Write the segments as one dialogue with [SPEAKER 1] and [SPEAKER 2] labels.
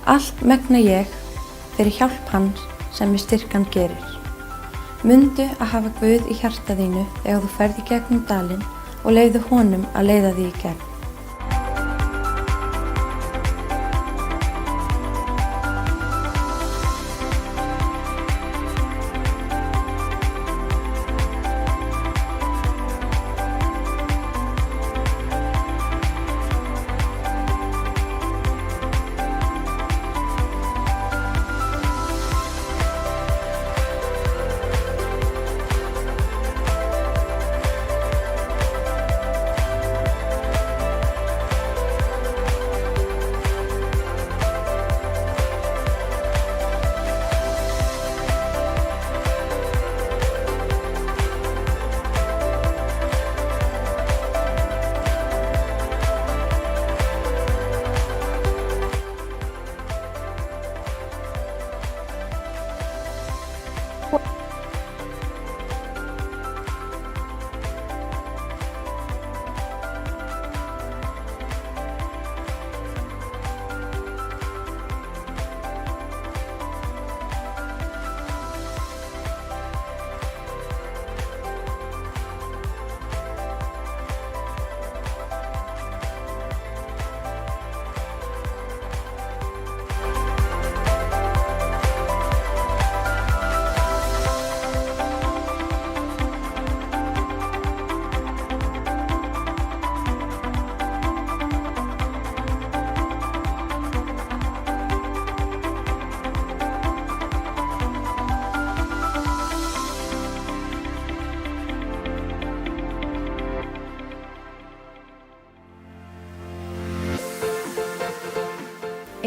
[SPEAKER 1] Allt megna ég fyrir hjálp hans sem í styrkan gerir. Mundu að hafa Guð í hjarta þínu þegar þú ferð í gegnum dalinn og leyfðu honum að leiða þig í gegn.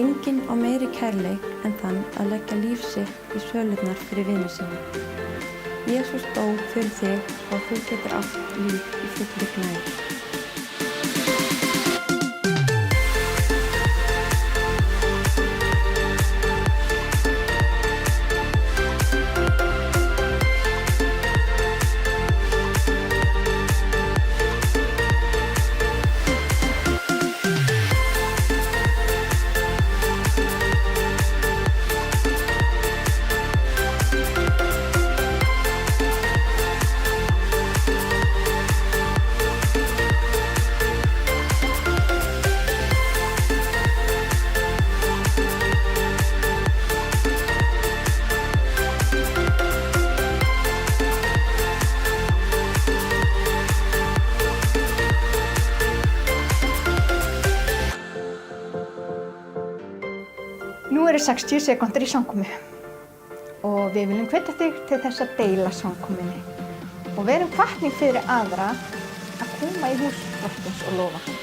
[SPEAKER 1] Enginn á meiri kærleik en þann að leggja líf sitt í sölurnar fyrir vini sína. Jesús dó fyrir þig og þú getur átt líf í fullri gnægð.
[SPEAKER 2] Nú eru 60 sekúndur í samkomu og við viljum hvetja þig til þess að deila samkomunni og verum hvatning fyrir aðra að koma í hús Drottins og lofa hann.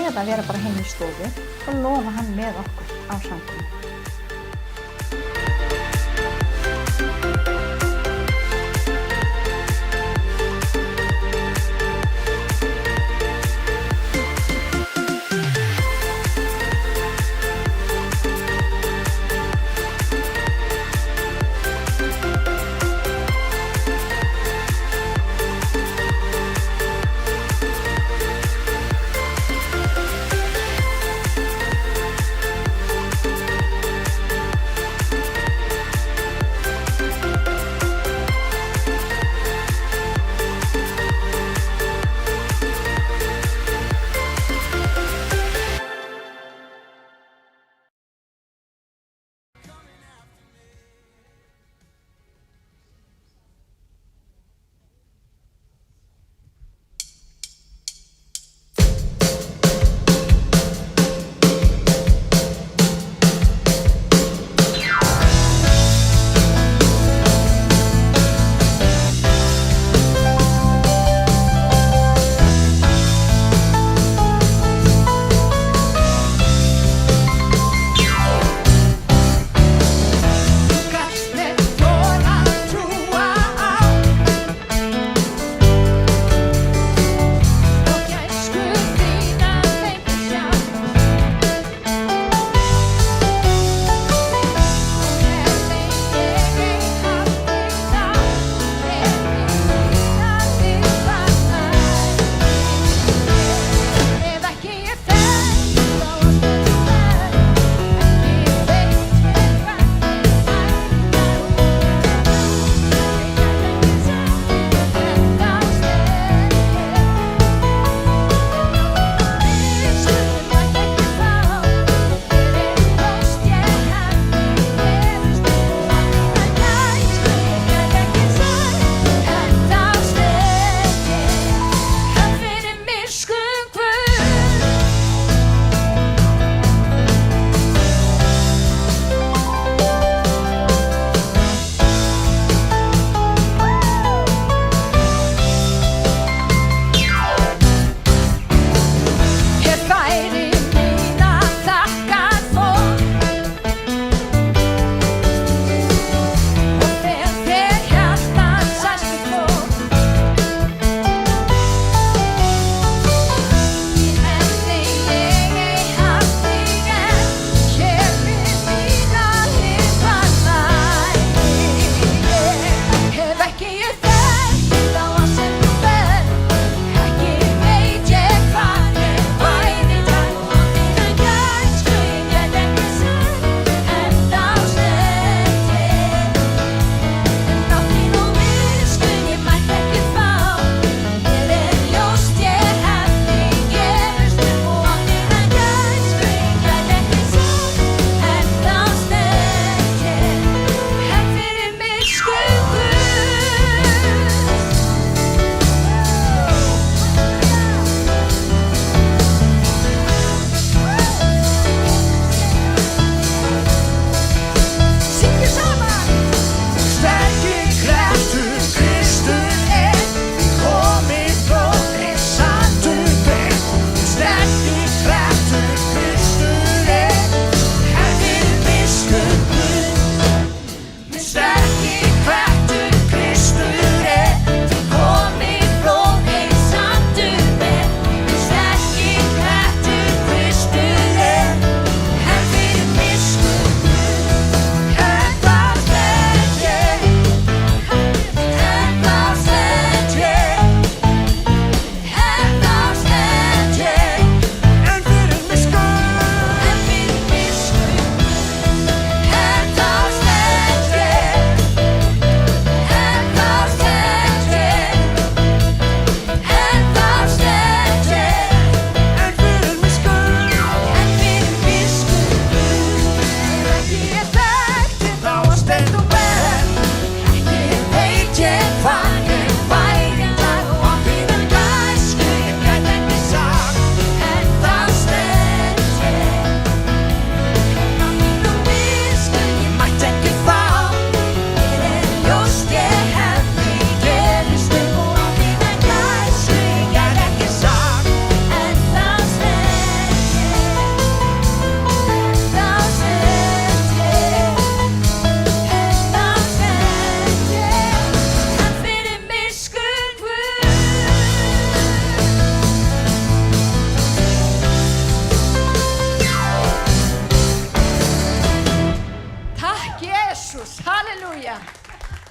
[SPEAKER 2] Eða vera bara heim í stofu og lofa hann með okkur á samkomu.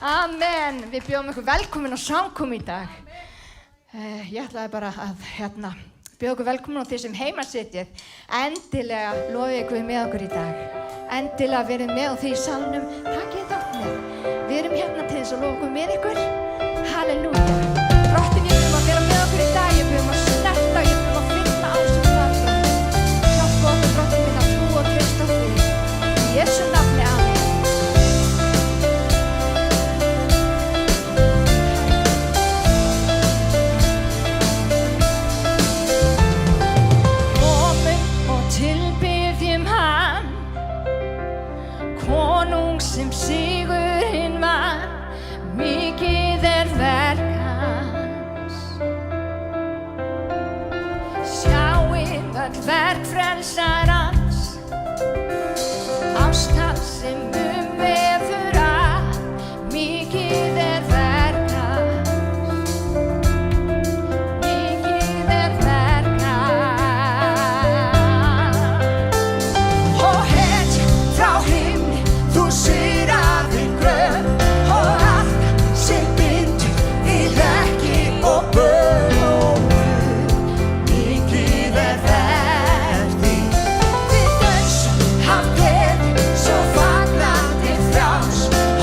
[SPEAKER 2] Amen. Við bjóðum ykkur velkomin á samkomu í dag. Ég ætlaði bara að bjóða ykkur velkomin á því sem heima sitjið. Endilega lofið ykkur með okkur í dag. Endilega verið með á því í salnum. Takið þátt með. Við erum hérna til þess að lofa okkur með ykkur. Halleluja. Drottinn, ég bjóðum að vera með okkur í dag. Ég bjóðum að snerta, ég bjóðum að finna á sem það frá. Hjálpa okkur, Drottinn minn, að trúa og treysta á þig. Í Jesú nafni, amen.
[SPEAKER 3] Konung sem sigurinn vann, mikið verk hans. Sjáið öll verk frelsarans, ást hans sem vefur að, mikið verk hans, mikið verk hans. Og hetja frá himni, þú sigraðir gröf og allt sem bindur í hlekki og böl og mikið verk þín. Við dönsum af gleði, svo fagnandi frjáls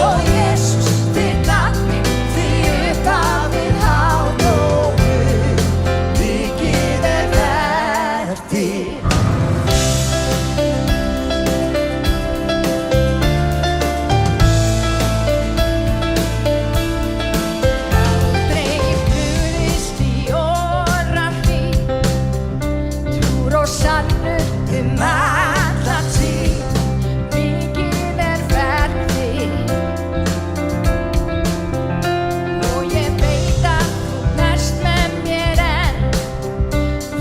[SPEAKER 3] og Jesús þitt nafni, því upphafið hátt og mikið verk þín. Sannur alla tíð, mikið verk þitt. Og ég veit að þú ert með mér enn,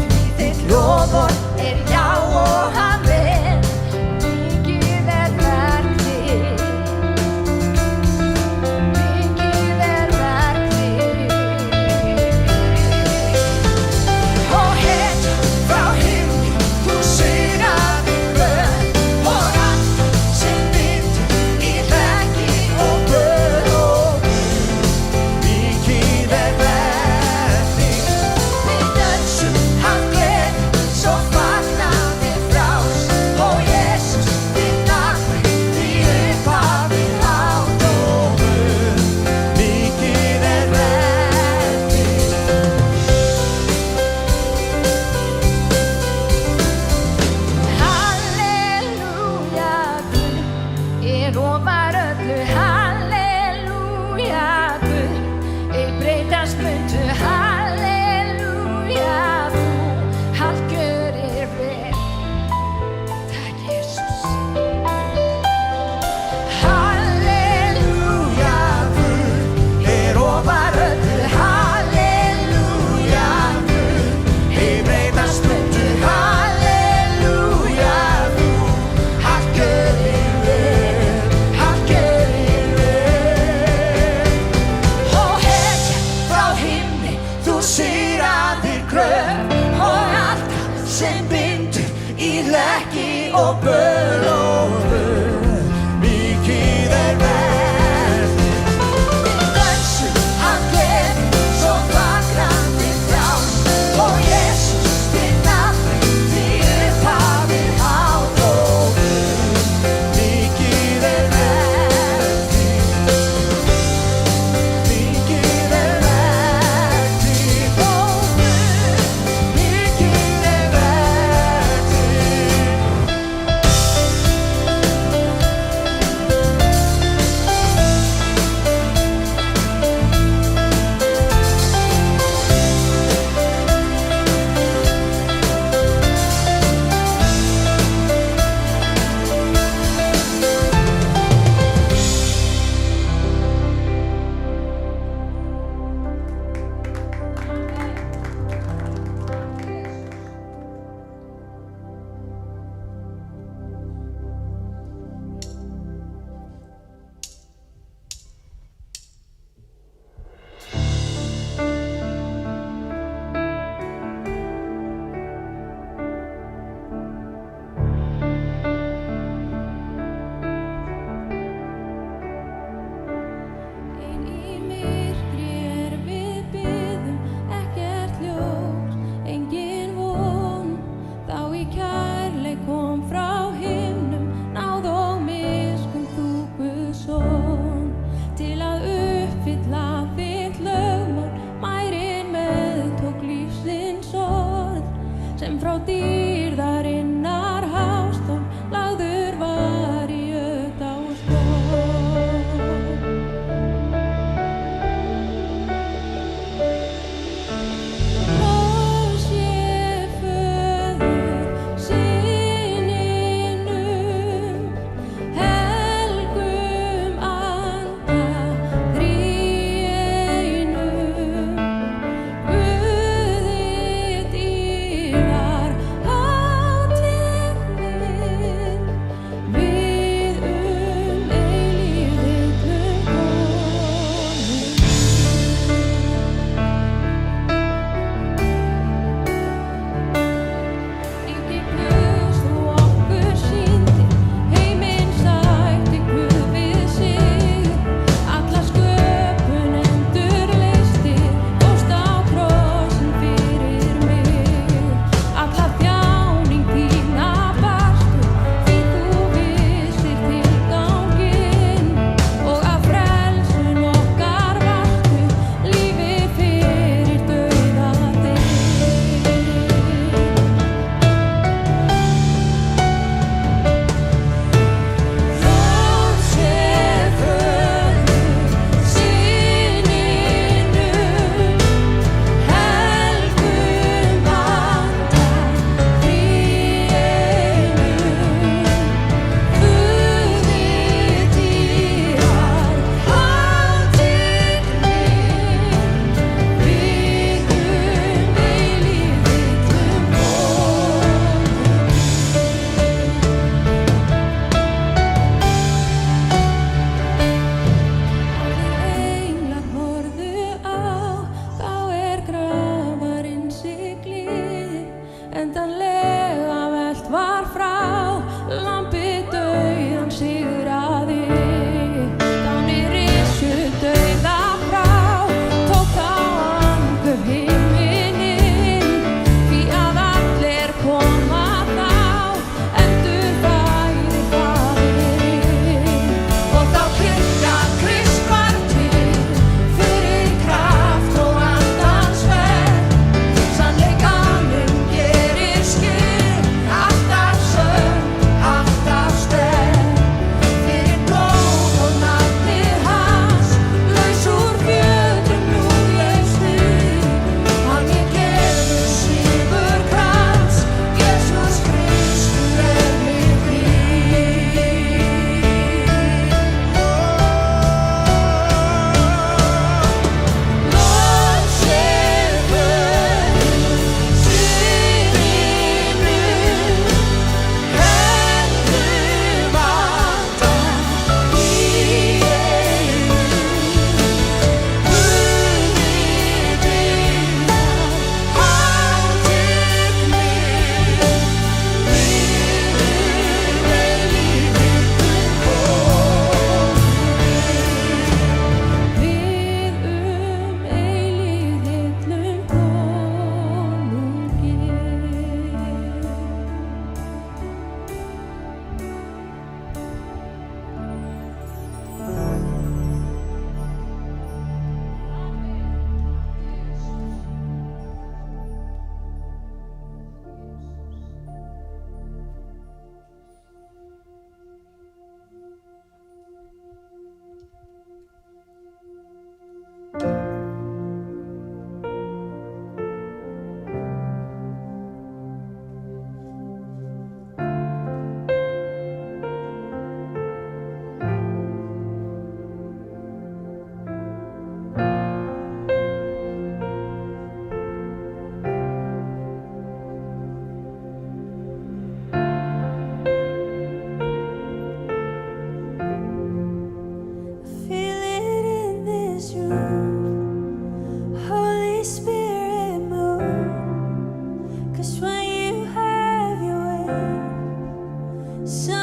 [SPEAKER 3] því þitt loforð já og amen. Mikið verk þitt, mikið verk þitt. Og hetja frá himni, þú sigraðir gröf og allt sem bindur í hlekki og böl og mikið verk þitt. Við dönsum af gleði, svo fagnandi frjáls og Jesús þitt nafni, því upphafið hátt og mikið verk þitt. Halleluja, Guð, ég lofar öllu. Halleluja, Guð, ég breytast muntu. Halleluja, þú allt gjörir vel. Takk, Jesús. Halleluja, Guð, ég lofar öllu. Halleluja, Guð, ég breytast muntu. Halleluja, þú allt gjörir vel, allt gjörir vel. Og hetja frá himni, þú sigraðir gröf og allt sem bindur í hlekki og böl og mikið verk þitt. Við dönsum af gleði, svo fagnandi frjáls og Jesús þitt nafni, því upphafið hátt og mikið verk þitt, mikið verk þitt. Ó Guð, mikið verk þitt.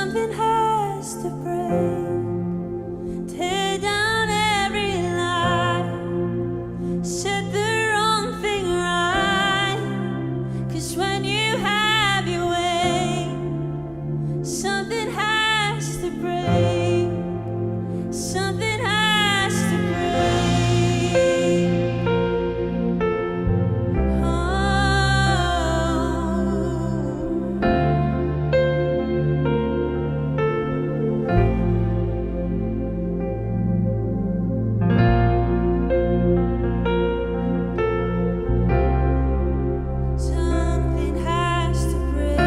[SPEAKER 4] Something has to break. Tear down every lie. Set the wrong thing right. 'Cause when you have your way, something has to break. Something has to break. Something has to break.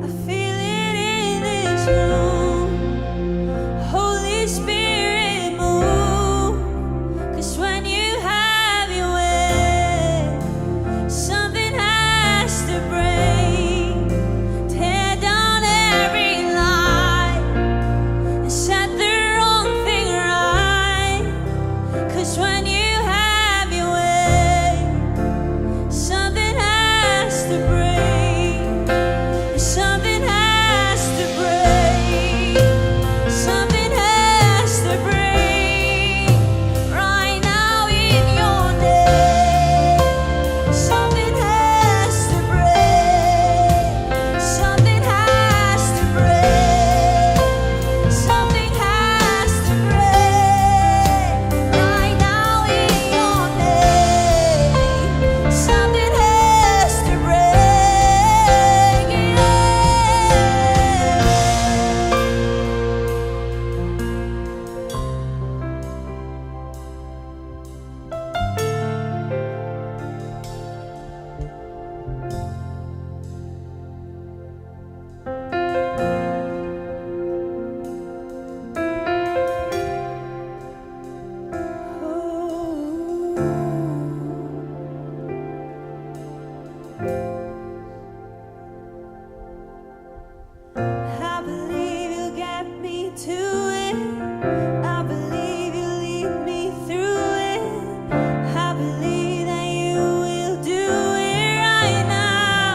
[SPEAKER 4] I feel it in this room. Holy Spirit, move. 'Cause when you have your way, something has to break. Tear down every lie and set the wrong thing right. 'Cause when you have your way, something has to break. Something has to break. Something has to break. Right now in your name. Something has to break. Something has to break. Something has to break. Right now in your name. Something has to break. Yeah. I believe you'll get me to it. I believe you'll lead me through it. I believe that you will do it right now.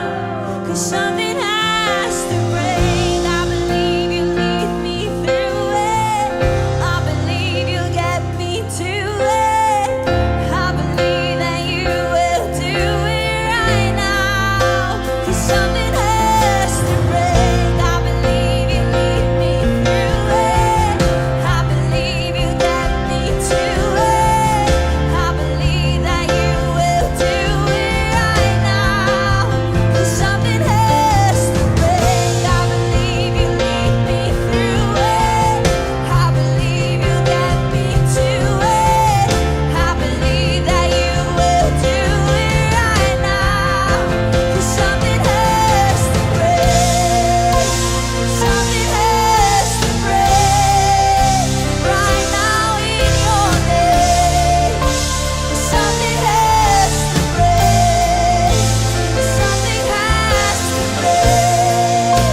[SPEAKER 4] 'Cause something has to break. I believe you'll lead me through it. I believe you'll get me to it. I believe that you will do it right now. 'Cause something has to break. I believe you lead me through it. I believe you get me to it. I believe that you will do it right now. 'Cause something has to break. I believe you lead me through it. I believe you get me to it. I believe that you will do it right now. 'Cause something has to break. Something has to break. Right now in your name. Something has to break. Something has to break.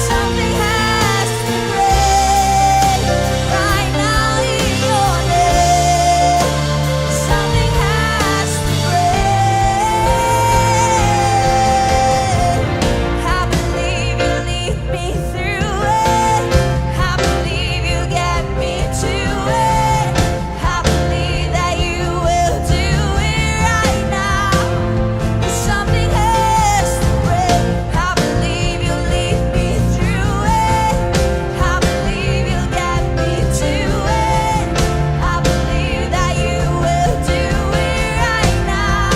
[SPEAKER 4] Something has to break. Right now in your name. Something has to break. I believe you lead me through it. I believe you get me to it. I believe that you will do it right now. 'Cause something has to break. I believe you lead me through it. I believe you'll get me to it. I believe that you will do it right now.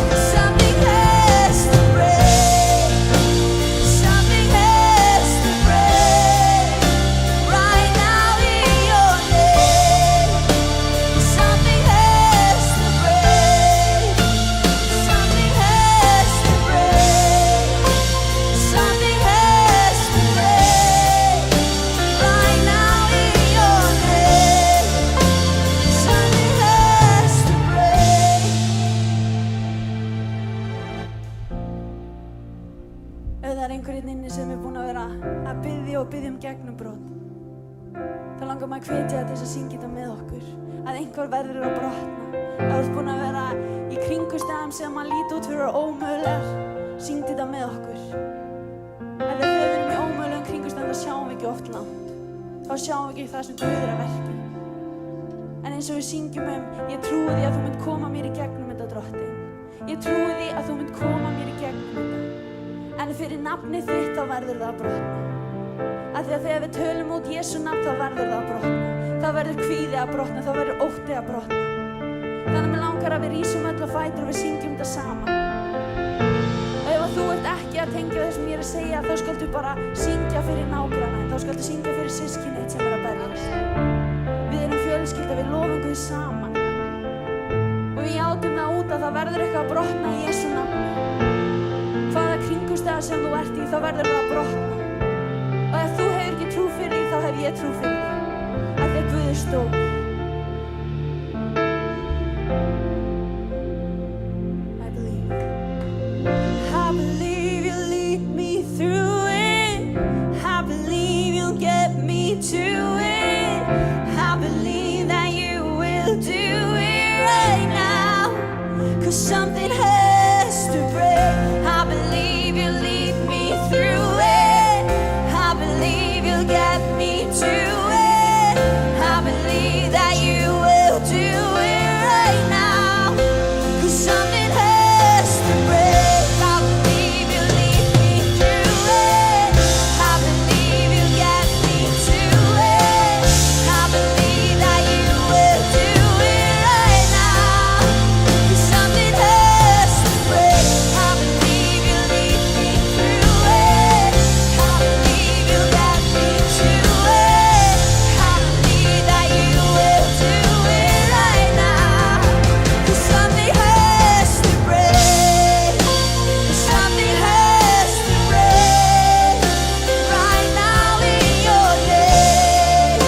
[SPEAKER 4] 'Cause something has to break. Something has to break. Right now in your name. Something has to break. Something has to break. Something has to break. Right now in your name. Something has to break. Ef það einhverjum inni sem búinn að vera að biðja og biðja gegnumbrot, þá langar maður að hvetja til þess að syngja þetta með okkur. Að einhver verður að brotna. Ef þú ert búinn að vera í kringum kringumstæðum sem að líta út fyrir ómögulegar, syngdu þetta með okkur. En þegar við erum í ómögulegum kringumstæðum þá sjáum við ekki oft langt. Þá sjáum við ekki það sem Guð að verki. En eins og við syngjum ég trúi því að þú munt koma mér í gegnum þetta, Drottinn. Ég trúi því að þú munt koma mér í gegnum þetta. En fyrir nafnið þitt þá verður það að brotna. Af því að þegar við tölum út Jesú nafn þá verður það að brotna. Þá verður kvíði að brotna, þá verður ótti að brotna. Þannig að mig langar að við rísum öll á fætur og við syngjum þetta saman. Og ef þú ert ekki að tengja það sem ég að segja, þá skaltu bara syngja fyrir nágranna, þá skaltu syngja fyrir systkini þitt sem að berjast. Við erum fjölskylda, við lofum Guð saman. Og við játum það út að það verður eitthvað að brotna í Jesú nafni. Hvaða kringumstæða sem þú ert í, þá verður það að brotna. Og ef þú hefur ekki trú fyrir því, þá hef ég trú fyrir því. Af því að Guð er stór. I believe you'll lead me through it. I believe you'll get me to it. I believe that you will do it right now. 'Cause something has to break. I believe you'll lead me through it. I believe you'll get me to it. I believe that you will do it right now. 'Cause something has to break. I believe you'll lead me through it. I believe you'll get me to it. I believe that you will do it right now. 'Cause something has to break. I believe you'll lead me through it. I believe you'll get me to it. I believe that you will do it right now. 'Cause something has to break. Something has to break right now in your name.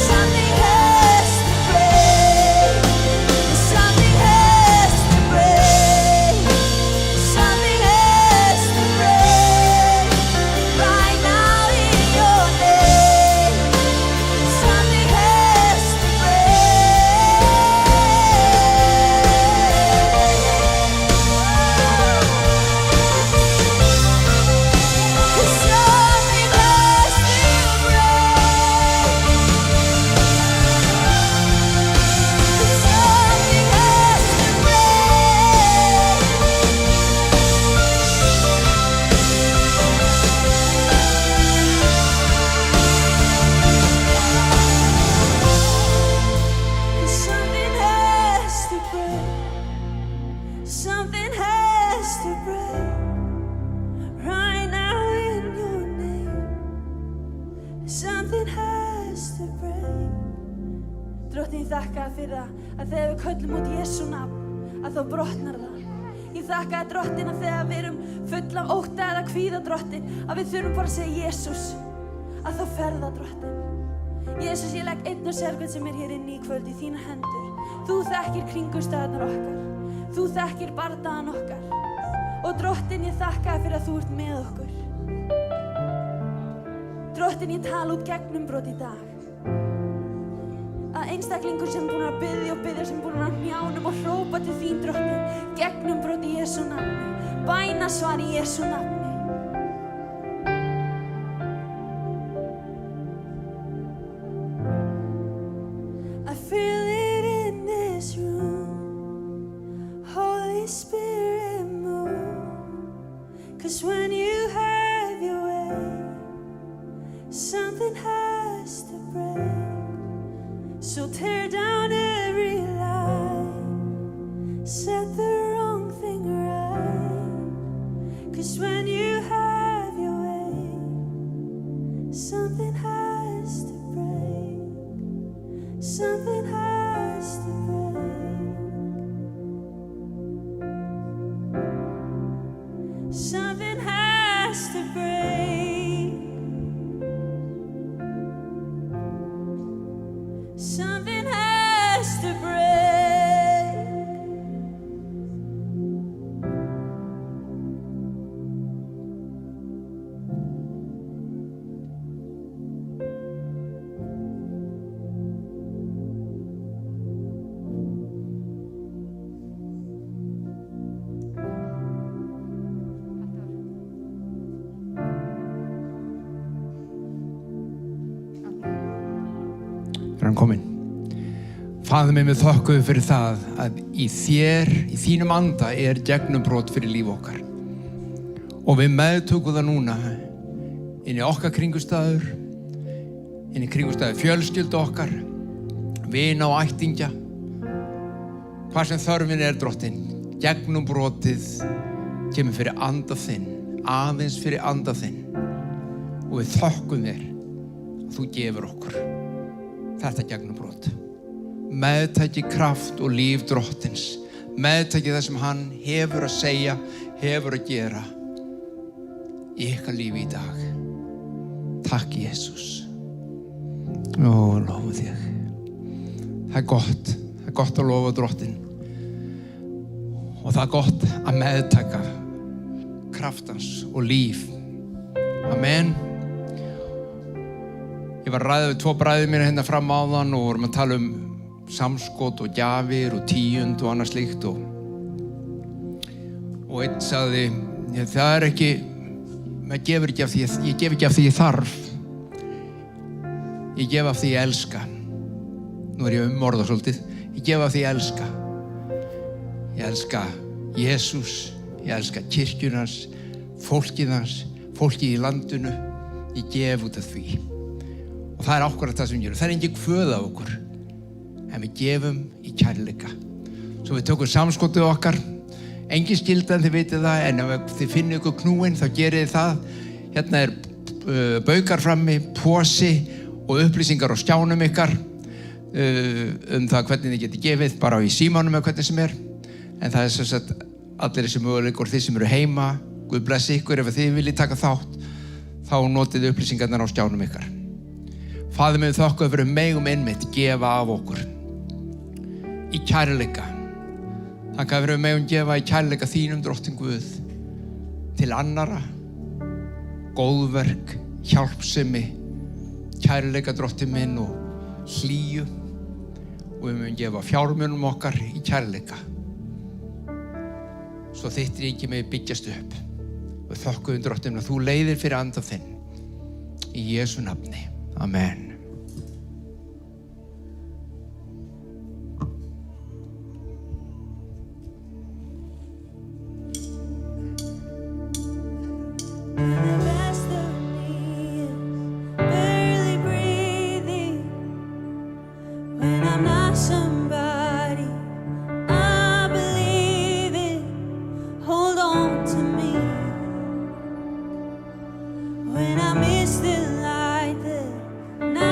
[SPEAKER 4] Something has to break. Something has to break. Something has to break right now in your name. Something has to Something has to break right now in your name. Something has to break. Drottinn, ég þakka þér fyrir það að þegar við köllum út Jesú nafn að þá brotnar það. Ég þakka þér, Drottinn, að þegar við erum full af ótta eða kvíða, Drottinn, að við þurfum bara að segja Jesús, að þá fer það, Drottinn. Jesús, ég legg einn og sérhvern sem er hér inni í kvöld í þínar hendur. Þú þekkir kringumstæðurnar okkar. Þú þekkir bardagan okkar. Og Drottinn, ég þakka þér fyrir að þú ert með okkur. Drottinn, ég tala út gegnumbrot í dag. Að einstaklingur sem er búin að biðja og biðja, sem er búin að hnjánum og hrópa til þín, Drottinn, gegnumbrot í Jesú nafni. Bænasvar í Jesú nafni. I feel it in this room. Holy Spirit, move. 'Cause when you have your way, something has to break. So tear down every lie, set the wrong thing right. 'Cause when you have your way, something has to break. Something has to break. Something has to break. Something has to break.
[SPEAKER 5] Er hann kominn? Faðir minn, við þökkum fyrir það að í þér, í þínum anda gegnumbrot fyrir líf okkar. Og við meðtökum það núna inn í okkar kringustæður, inn í kringustæður fjölskyldu okkar, vina og ættingja. Hvað sem þörfin Drottinn, gegnumbrotið kemur fyrir anda þinn, aðeins fyrir anda þinn. Og við þökkum þér að þú gefur okkur þetta gegnumbrot. Meðtæki kraft og líf Drottins, meðtæki það sem hann hefur að segja, hefur að gera í ykkar lífi í dag. Takk Jesús. Lofa þig. Það er gott að lofa Drottinn. Og það er gott að meðtæka kraftans og líf. Amen. Ég var að ræða við 2 bræður mína hérna fram áðan og vorum að tala samskot og gjafir og tíund og annað slíkt og einn sagði, það ekki, maður gefur ekki af því, ég gef ekki af því ég þarf, ég gef af því ég elska. Nú ég umorða svolítið, ég gef af því ég elska. Ég elska Jesús, ég elska kirkjunars, fólkið hans, fólkið í landinu, ég gef út af því. Og það er akkúrat það sem við gerum, það er engin kvöð af okkur. En við gefum í kærleika. Svo við tökum samskotið okkar. Engin skylda, þið vitið það, en ef þið finnið ykkur knúin, þá gerið þið það. Hérna baukar frammi, posi og upplýsingar á skjánum ykkar það hvernig þið getið gefið, bara í símanum eða hvernig sem er. En það sem sagt allir þessi möguleikar, þið sem eru heima, Guð blessi ykkur, ef þið viljið taka þátt, þá notið upplýsingarnar á skjánum ykkar. Faðir minn, þakka fyrir megum einmitt gefa af okkur í kærleika. Þakka fyrir megum gefa í kærleika þínum, Drottinn Guð, til annara, góðverk, hjálpsemi, kærleika, Drottinn minn, og hlýju. Og við megum gefa fjármunum okkar í kærleika. Svo þitt ríki megi byggjast upp. Við þakkum, Drottinn minn, að þú leiðir fyrir anda þinn. Í Jesú nafni. Amen.
[SPEAKER 4] The best of me is barely breathing when I'm not somebody I believe in. Hold on to me when I miss the light, the night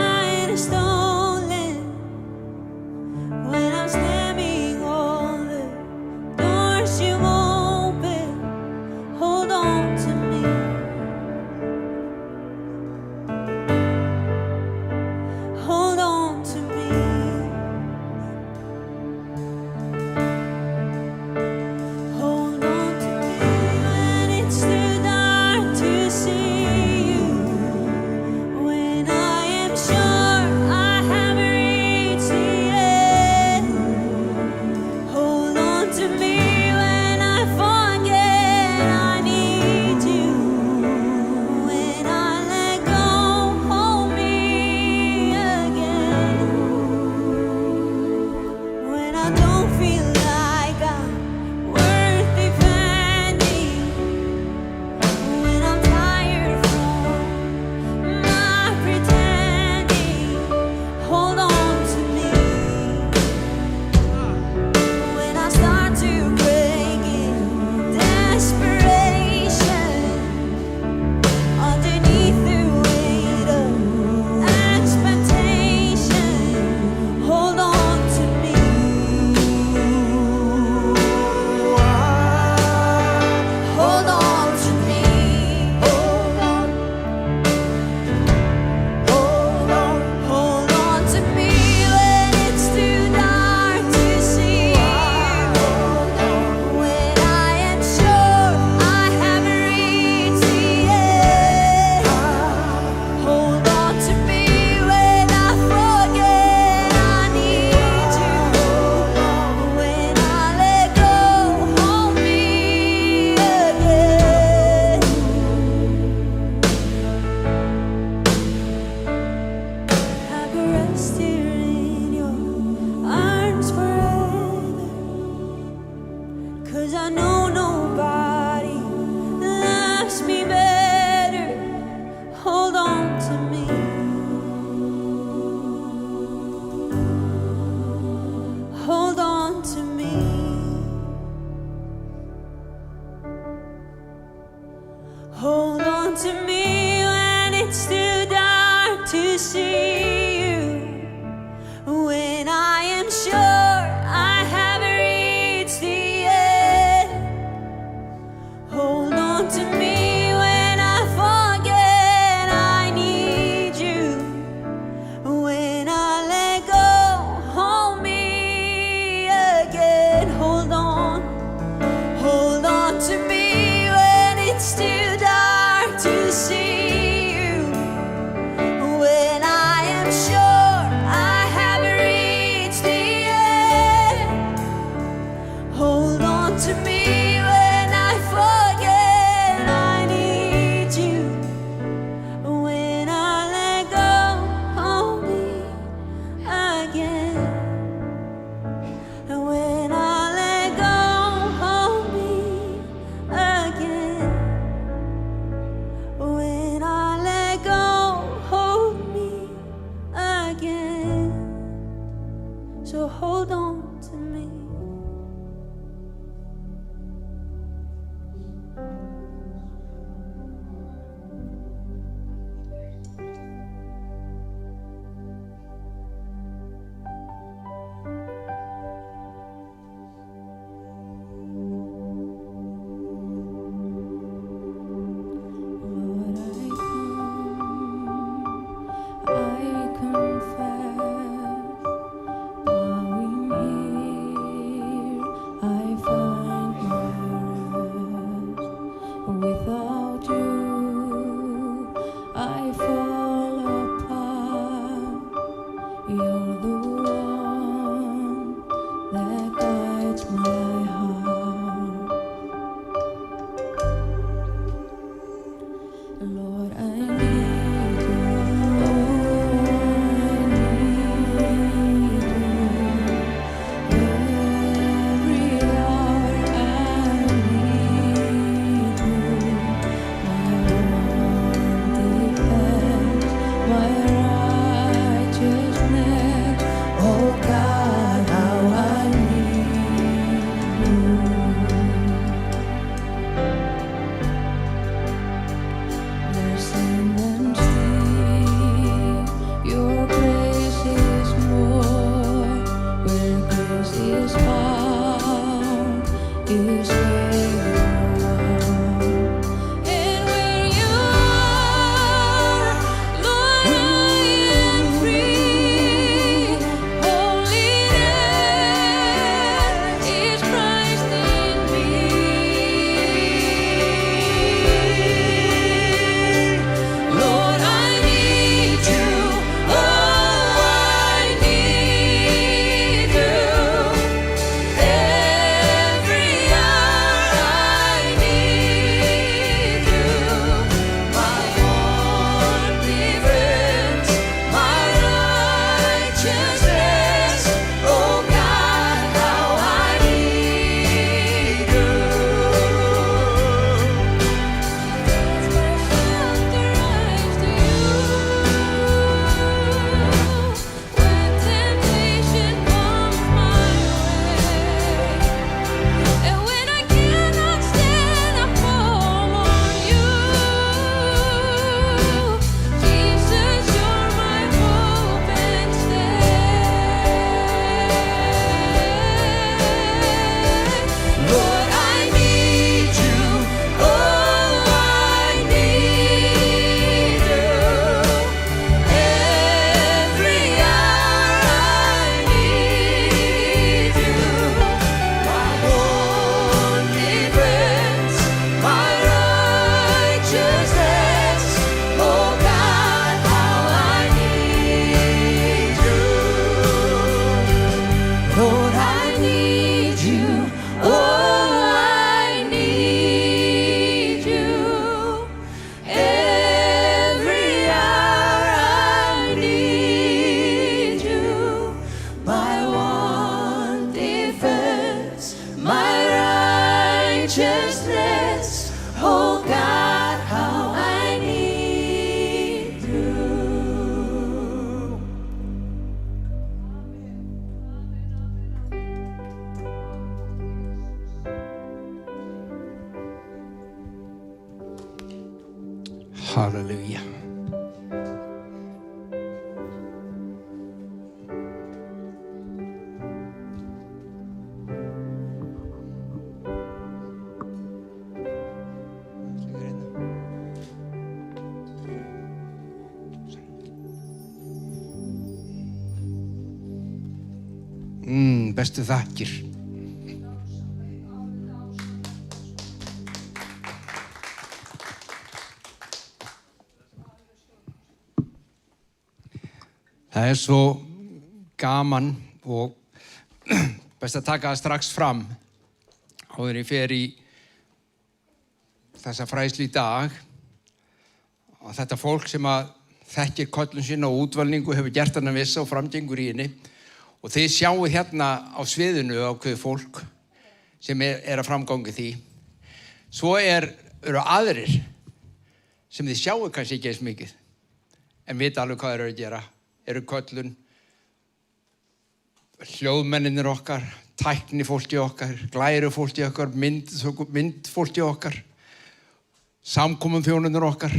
[SPEAKER 4] on to me when it's too dark to see you. When I am sure I have reached the end, hold on to me when I forget I need you. When I let go, hold me again. Hold on to me when it's too dark to see you. When I am sure I have reached the end, hold on to me when I forget I need you. When I let go, hold me again. When I let go, hold me again. When
[SPEAKER 5] Halleluja. Bestu þakkir. Það er svo gaman og best að taka það strax fram áður en ég fer í þessa fræðslu í dag. Og þetta fólk sem að þekkir köllun sína og útvalningu hefur gert hana vissa og framgengur í henni. Og þið sjáu hérna á sviðinu ákveðið fólk sem er að framgangi því. Svo eru aðrir sem þið sjáu kannski ekki eins mikið, en vita alveg hvað þeir eru að gera. Eru köllun, hljóðmenninir okkar, tæknifólki okkar, glærufólki okkar, myndfólki okkar, samkomuþjónunir okkar,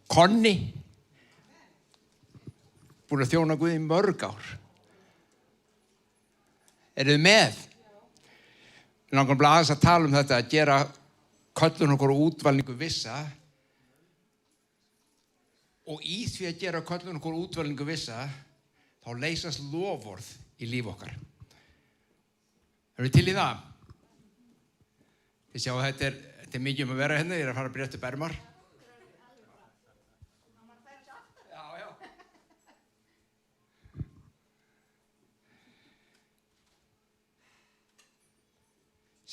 [SPEAKER 5] Konni, búin að þjóna Guði í mörg ár. Eru þið með? Við langar aðeins að tala þetta, að gera köllun okkur útvalningu vissa. Og í því að gera köllun okkur útvalningu vissa, þá leysast loforð í líf okkar. Erum við til í það? Þið sjáu að þetta er mikið að vera hérna, ég er að fara að breyta upp ermar.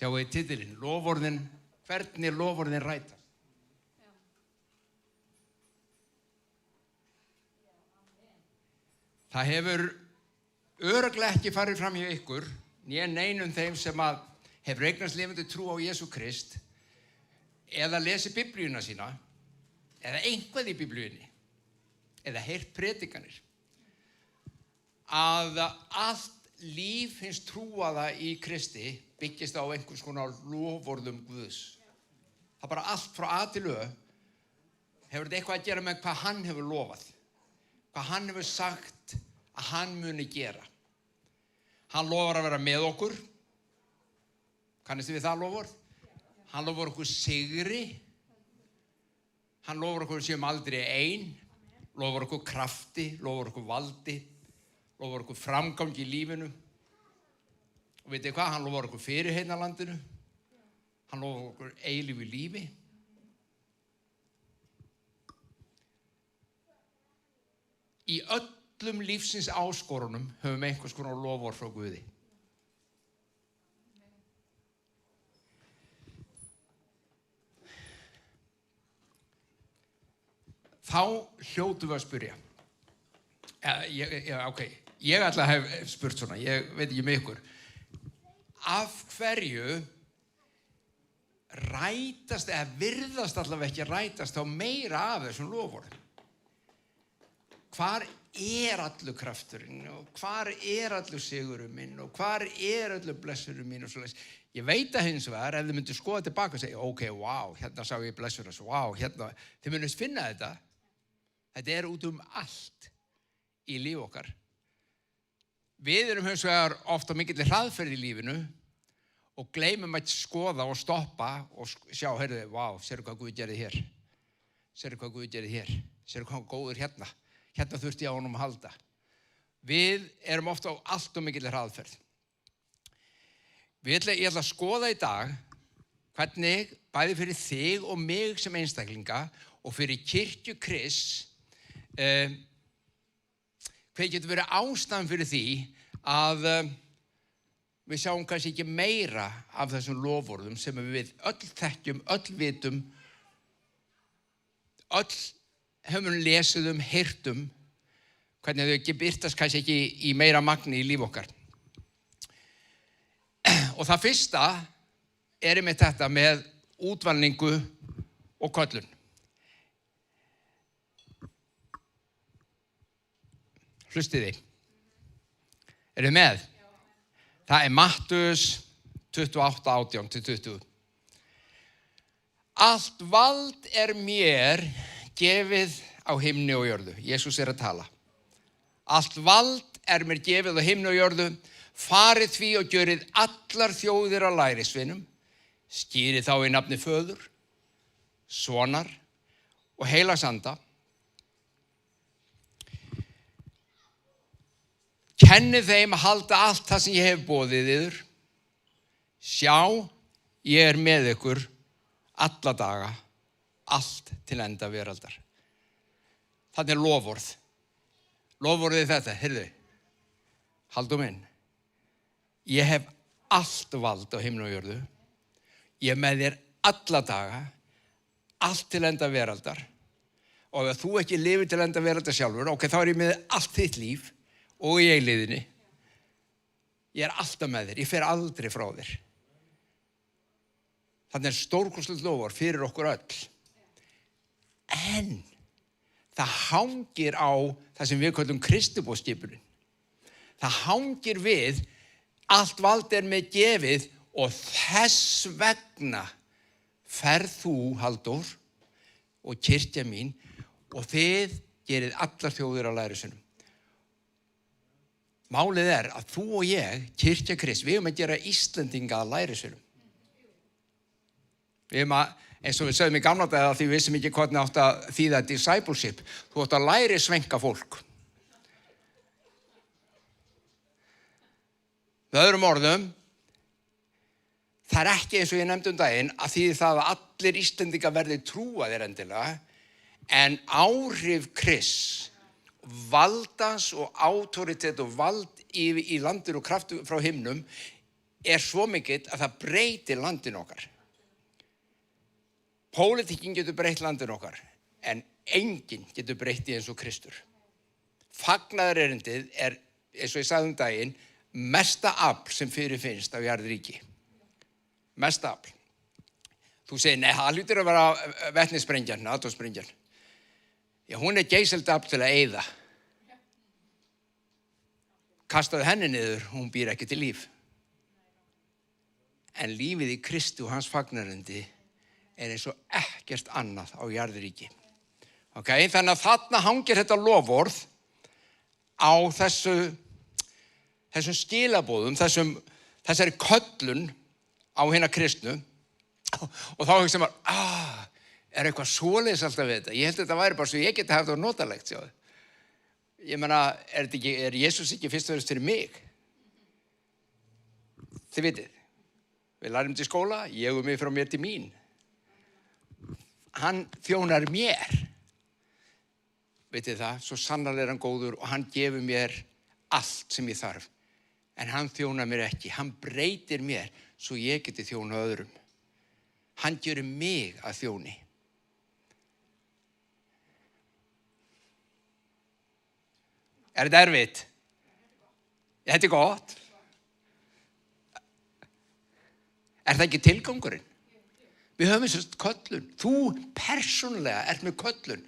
[SPEAKER 5] Sjáu í titilinn, loforðin, hvernig loforðin rætast. Það hefur örugglega ekki farið fram hjá ykkur, né neinum þeim sem að hefur eignast lifandi trú á Jesú Krist, eða lesi Biblíuna sína, eða einhvað í Biblíunni, eða heyrt predikanir, að allt líf hins trúaða í Kristi byggist á einhvers konar loforðum Guðs. Það bara allt frá A til Ö hefur þetta eitthvað að gera með hvað hann hefur lofað, hvað hann hefur sagt að hann muni gera. Hann lofar að vera með okkur. Kannistu við það loford? Hann lofar okkur sigri. Hann lofar okkur séum aldrei ein. Lofar okkur krafti, lofar okkur valdi, lofar okkur framgangi í lífinu. Og veitir hvað? Hann lofar okkur fyrirheyrn á landinu. Hann lofar okkur eilífu lífi. Í öllum lífsins áskorunum höfum einhvers konar lofar frá Guði. Þá hljótum við að spyrja. Ég ætla að hef spurt svona, ég veit ekki með ykkur. Af hverju rætast, eða virðast allavega ekki rætast þá meira af þessum loforðum? Hvar allur krafturinn og hvar allur sigurum minn og hvar allur blessurum minn og svoleiðis. Ég veit að hins vegar, ef þið myndu skoða tilbaka og segja, ok, wow, hérna sá ég blessurinn, wow, hérna, þið myndu finna þetta. Þetta út allt í líf okkar. Við erum hins vegar oft á mikilli hraðferð í lífinu og gleymum að skoða og stoppa og sjá, heyrðu, wow, sérðu hvað Guð gerði hér. Sérðu hvað Guð gerði hér. Sérðu hvað hann góður hérna. Hérna þurfti ég á honum að halda. Við erum ofta á allt og mikilli hraðferð. Ég ætla að skoða í dag hvernig bæði fyrir þig og mig sem einstaklinga og fyrir kirkju Krists hvað getur verið ástæðan fyrir því að við sjáum kannski ekki meira af þessum loforðum sem við öll þekkjum, öll vitum, öll höfum lesið heyrt hvernig þau ekki birtast kannski ekki í meira magni í líf okkar. Og það fyrsta einmitt þetta með útvalningu og köllun. Hlustið þið. Eruð með? Það Mattheus 28:18-20. Allt vald mér gefið á himni og jörðu. Jesús að tala. Allt vald mér gefið á himni og jörðu. Farið því og gjörið allar þjóðir að lærisveinum. Skýrið þá í nafni Föður, Sonar og Heilags Anda. Kennið þeim að halda allt það sem ég hef boðið yður. Sjá, ég með ykkur alla daga, allt til enda veraldar. Þannig loforð. Loforðið þetta, heyrðu. Halldór minn. Ég hef allt vald á himni og jörðu. Ég með þér alla daga, allt til enda veraldar. Og ef þú ekki lifir til enda veraldar sjálfur, ok, þá ég með allt þitt líf og í eilíðinni. Ég alltaf með þér, ég fer aldrei frá þér. Þannig stórkostlegt loforð fyrir okkur öll. En það hangir á það sem við köllum Kristniboðsskipunin. Það hangir við, allt vald með gefið og þess vegna ferð þú, Halldór, og kirkja mín og þið gerið allar þjóðir á lærisveinum. Málið að þú og ég, kirkja Krists, við að gera Íslendinga að lærisveinum. Við eins og við sögðum í gamla daga því við vissum ekki hvernig átt að þýða discipleship. Þú átt að lærisvenga fólk. Með öðrum orðum, það ekki eins og ég nefndi daginn að þýði það að allir Íslendingar verði trúaðir endilega, en áhrif Krists, valdans og autoritet og vald í landinu og kraft frá himnum svo mikill að það breytir landinu okkar. Pólitíkin getur breytt landinu okkar, en enginn getur breytt í eins og Kristur. Fagnaðarerindið eins og ég sagði daginn, mesta afl sem fyrirfinnst á jarðríki. Mesta afl. Þú segir, nei, það hlýtur að vera vetnisprengjan, atómsprengjan. Já, hún geysilegt afl til að eyða. Kastaðu henni niður, hún býr ekki til líf. En lífið í Kristi og hans fagnarerindi eins og ekkert annað á jarðríki. Okay? Þannig að þarna hangir þetta loforð á þessum skilaboðum, þessari köllun á hina kristnu og þá hugsa maður, eitthvað svoleiðis alltaf við þetta? Ég held að þetta væri bara svo ég geti haft það notalegt, sjáðu. Ég meina, Jesús ekki fyrst og fremst fyrir mig? Þið vitið, við lærum til skóla, ég mig frá mér til mín. Hann þjónar mér. Vitið það, svo sannarlega hann góður og hann gefur mér allt sem ég þarf. En hann þjónar mér ekki, hann breytir mér svo ég geti þjóna öðrum. Hann gerir mig að þjóni. Þetta erfitt? Þetta gott. Það ekki tilgangurinn? Við höfum þess köllun. Þú persónulega með köllun.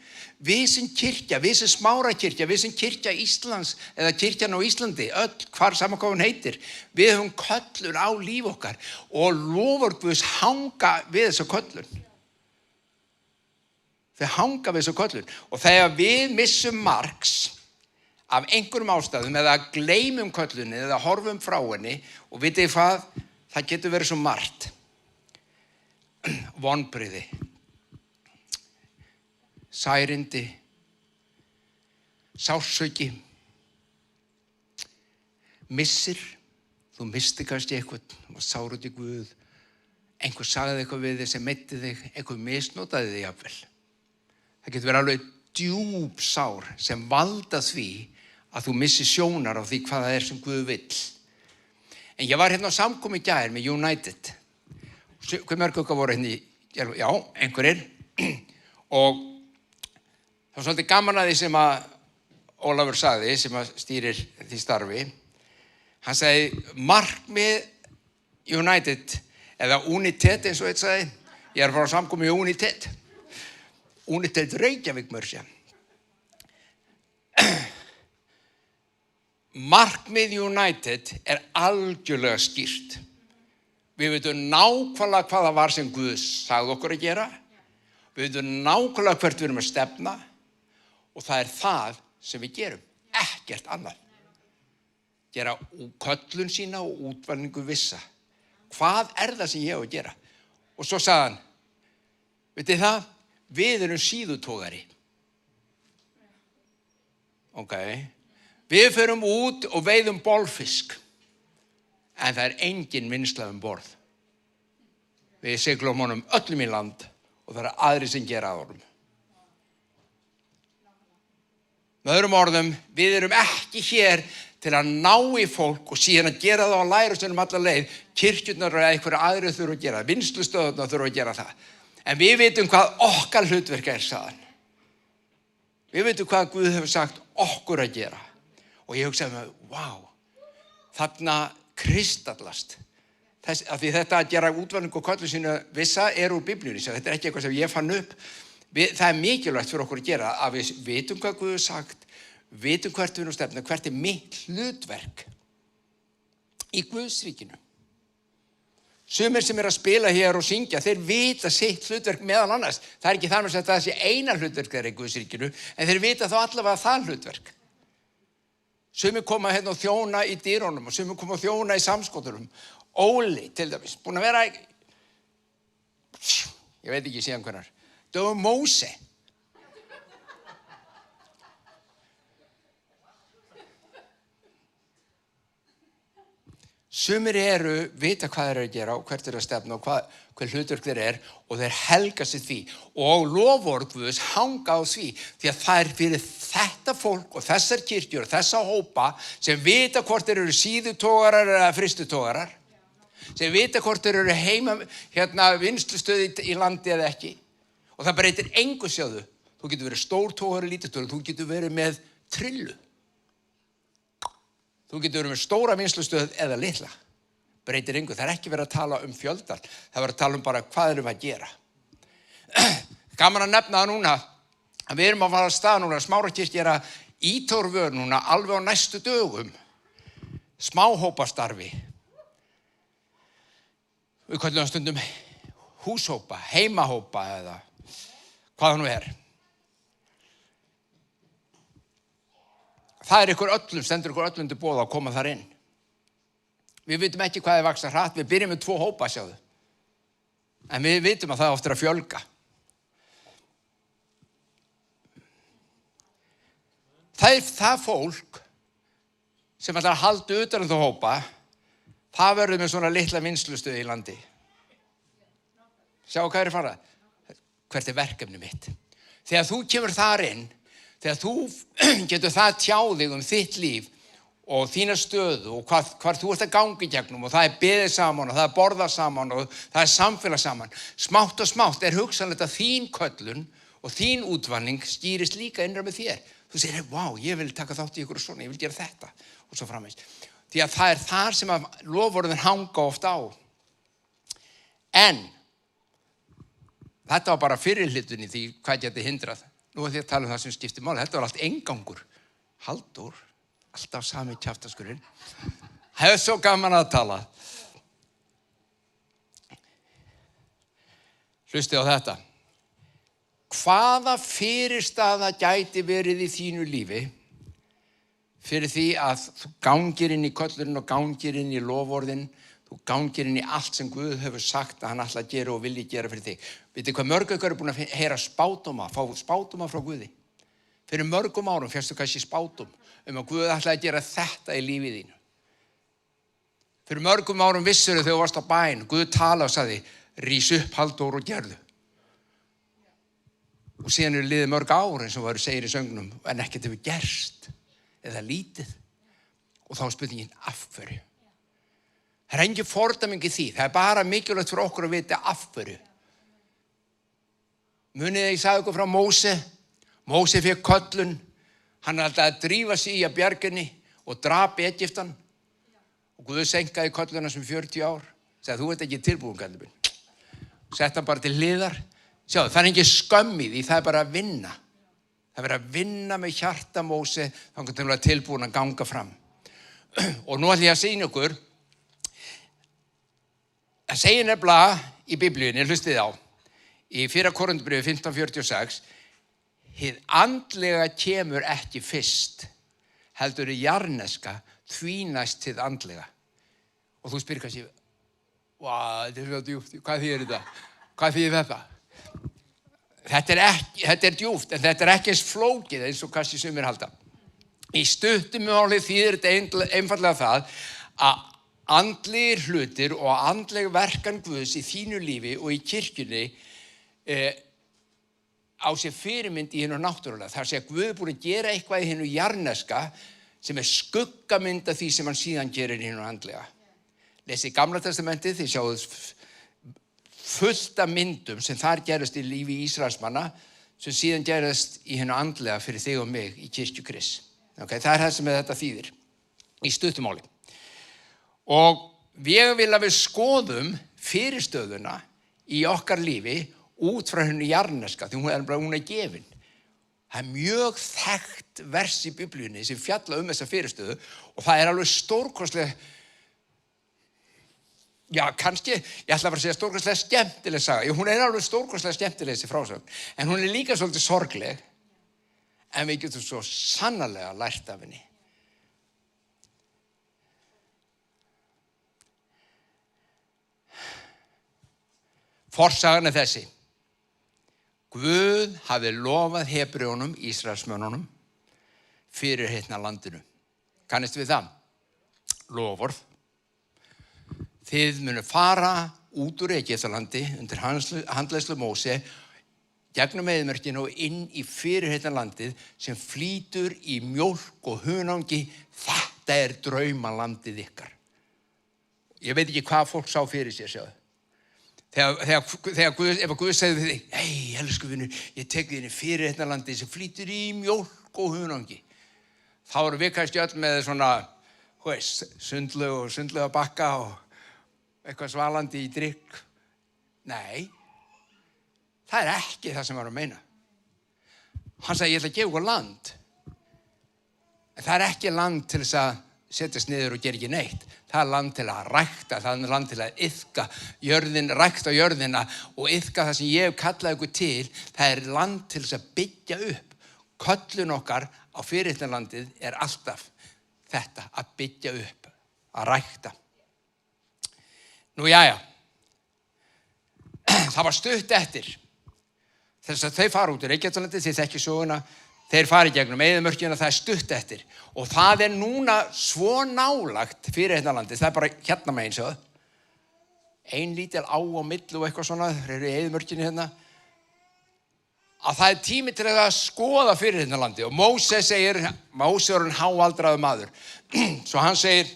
[SPEAKER 5] Við sem kirkja, við sem Smárakirkja, við sem kirkja Íslands eða kirkjan á Íslandi, öll hvar saman hvað hún heitir. Við höfum köllun á líf okkar og loforð Guðs hanga við þessa köllun. Þau hanga við þessa köllun. Og þegar við missum marks af einhverjum ástæðum eða gleymum köllunni eða horfum frá henni og vitið hvað, það getur verið svo margt. Vonbrigði, særindi, sársauki, missir, þú misti kannski eitthvað, þú var sár út í Guð, einhver sagði eitthvað við þig sem meiddi þig, einhver misnotaði þig jafnvel. Það getur verið alveg djúp sár sem valda því að þú missir sjónar á því hvað það sem Guð vill. En ég var hérna á samkomu í gær með United. Hver mörg okkar voru hérna já, einhverjir. Og það var svolítið gaman að því sem að Ólafur sagði, sem að stýrir því starfi. Hann sagði, markmið United, eða United eins og eitt sagði, ég að fara á samkomu í United. United Reykjavík mörgsja. Markmið United algjörlega skýrt. Við veitum nákvæmlega hvað það var sem Guð sagði okkur að gera Við vitum nákvæmlega hvert við erum að stefna og það það sem við gerum. Ekkert annað. Gera köllun sína og útvalningu vissa. Hvað það sem ég á að gera? Og svo sagði hann, vitið það, við erum síðutogari. Ok. Við förum út og veiðum bolfisk. En það engin vinnsla borð. Við siglum honum öllum í land og það aðrir sem gera að honum. Með öðrum orðum, við erum ekki hér til að ná í fólk og síðan að gera það á lærustöðum alla leið. Kirkjurnar og einhverja aðrir þurfa að gera það. Vinnslustöðurnar þurfa að gera það. En við vitum hvað okkar hlutverk sagðan. Við vitum hvað Guð hefur sagt okkur að gera. Og ég hugsaði með, þarna kristallast. Af því þetta að gera útvalningu og köllun sína vissa úr Biblíunni. Þetta ekki eitthvað sem ég fann upp. Það mikilvægt fyrir okkur að gera að við vitum hvað Guð hefur sagt, vitum hvert við erum stefna, hvert mitt hlutverk í Guðsríkinu. Sumir sem að spila hér og syngja, þeir vita sitt hlutverk meðal annars. Það ekki þar með að það sé eina hlutverk þeirra í Guðsríkinu, en þeir vita þá allavega það hlutverk. Sumir koma hérna og þjóna í dyrunum og sumir koma og þjóna í samskotunum. Óli, til dæmis, búin að vera, ég veit ekki síðan hvernar, dögum Móse. Sumir vita hvað þeir að gera og hvert að stefna og hver hlutverk þeir og þeir helga sig því. Og loforð Guðs hanga á því að það fyrir þetta fólk og þessar kirkjur og þessa hópa sem vita hvort þeir síðutogarar eða fristutogarar, sem vita hvort þeir heima vinnslustöð í landi eða ekki. Og það breytir engu sjáðu. Þú getur verið stórtogari, lítiltogari, þú getur verið með trillu. Þú getur verið með stóra vinnslustöð eða litla. Breytir engu. Það ekki verið að tala fjöldan. Það verið að tala bara hvað erum við að gera. Gaman að nefna það núna að við erum að fara að stað núna. Smárakirkja að ýta úr vör núna alveg á næstu dögum. Smáhópastarfi. Við köllum stundum húshópa, heimahópa eða hvað það nú Það ykkur öllum, stendur ykkur öllum til boða að koma þar inn. Við vitum ekki hvað vaxa hratt, við byrjum með 2 hópa, sjáðu. En við vitum að það oft að fjölga. Það fólk sem ætlar að halda utan þá hópa, það verður með svona litla vinnslustöð í landi. Sjá hvað fara? Hvert verkefni mitt? Þegar þú kemur þar inn, þegar þú getur það tjáðig þitt líf og þína stöðu og hvar þú ert að ganga í gegnum og það beðið saman og það borðað saman og það samfélag saman. Smátt og smátt hugsanlegt að þín köllun og þín útvalning skýrist líka innra með þér. Þú segir, ég vil taka þátt í ykkur og svona, ég vil gera þetta og svo framvegis. Því að það þar sem að loforðin hanga oft á. En þetta var bara fyrirhlutun í því hvað geti hindrað. Nú því að tala það sem skiptir máli. Þetta var allt engangur. Halldór, alltaf sami kjaftaskurinn. Hefur svo gaman að tala. Hlustið á þetta. Hvaða fyrirstaða gæti verið í þínu lífi fyrir því að þú gangir inn í köllurinn og gangir inn í loforðin, þú gangir inn í allt sem Guð hefur sagt að hann ætla að gera og vilji gera fyrir þig. Vitið hvað mörg ykkur búin að heyra spádóma, fá spádóma frá Guði. Fyrir mörgum árum fékkstu kannski spádóm að Guð ætla að gera þetta í lífið þínu. Fyrir mörgum árum vissur þegar þú varst á bæn, Guð tala og sagði, rís upp Halldór og gerðu. Og síðan liðið mörg ár eins og segir í söngnum, en ekkert hefur gerst eða lítið. Og þá spurningin af hverju. Það engin fordæming í því. Það bara mikilvægt fyrir okkur að vita af hverju. Munið ég sagði ykkur frá Móse. Móse fékk köllun. Hann ætlaði að drífa sig í að bjarginni og drap Egyptan. Og Guð senkaði kölluna sem 40 ár. Sagði, þú ert ekki tilbúin, kallinn minn. Sett hann bara til hliðar. Sjáðu, það engin skömm í því, það bara að vinna. Það að vinna með hjarta Móse, þannig að það tilbúin að ganga fram. Og nú ætlum ég að segja ykkur, það segir nefnilega í Biblíunni, hlustið á, í 1. Korinthbréfi 15:46, hið andlega kemur ekki fyrst, heldur jarneska því næst hið andlega. Og þú spyrir kannski, þetta er svo djúpt, hvað þýðir þetta? Hvað þýðir þetta? Þetta er djúpt, en þetta er ekki eins flókið eins og kannski sumir halda. Í stuttu máli þýðir þetta einfaldlega það að andlegir hlutir og andleg verkan Guðs í þínu lífi og í kirkjunni á sér fyrirmynd í hinu náttúrulega. Það sé að Guð er búin að gera eitthvað í hinu jarneska sem er skuggamynd af því sem hann síðan gerir í hinu andlega. Lesið Gamla testamentið, þið sjáuð fullt af myndum sem þar gerist í lífi Ísraelsmanna sem síðan gerist í hinu andlega fyrir þig og mig í kirkju Krists. Okay, það er það sem þetta þýðir í stuttumáli. Og ég vil að við skoðum fyrirstöðuna í okkar lífi út frá henni jarneska, því hún er gefin. Það er mjög þekkt vers í Biblíunni sem fjalla þessa fyrirstöðu og það er alveg stórkostlega, kannski, ég ætla að fara að segja stórkostlega skemmtileg saga. Hún er alveg stórkostlega skemmtileg þessi frásögn, en hún er líka svolítið sorgleg, en við getum svo sannarlega lært af henni. Forsagan er þessi. Guð hafi lofað Hebreunum, Ísraelsmönnunum, fyrirheitna landinu. Kannist við það? Loforð. Þið munu fara út úr Egyptalandi undir handleiðslu Móse gegnum eyðimörkina og inn í fyrirheitna landið sem flýtur í mjólk og hunangi. Þetta er draumalandið ykkar. Ég veit ekki hvað fólk sá fyrir sér, sjáðu. Ef Guð segði við þig, elsku vinur, ég tek þig inn í fyrirheitna landið sem flýtur í mjólk og hunangi. Þá erum við kannski öll með svona, sundlaug og sundlaug að bakka og eitthvað svalandi í drykk. Nei, það er ekki það sem var að meina. Hann sagði, ég ætla að gefa ykkur land. En það er ekki land til þess að setjast niður og gera ekki neitt. Það er land til að rækta, það er land til að iðka jörðin, rækta jörðina og iðka það sem ég hef kallað ykkur til. Það er land til þess að byggja upp. Köllun okkar á fyrirheitnalandið er alltaf þetta, að byggja upp, að rækta. Nú, jæja, það var stutt eftir þess að þau fara út úr Egyptalandi, þið þekki söguna, þeir fara í gegnum eyðimörkina, það er stutt eftir og það er núna svo nálagt fyrirheitnalandi, það er bara hérna megin svo, ein lítil á og milli og eitthvað svona, þeir eru í eyðimörkinu hérna, að það er tími til að skoða fyrirheitnalandi og Móse er hann háaldraður maður, svo hann segir,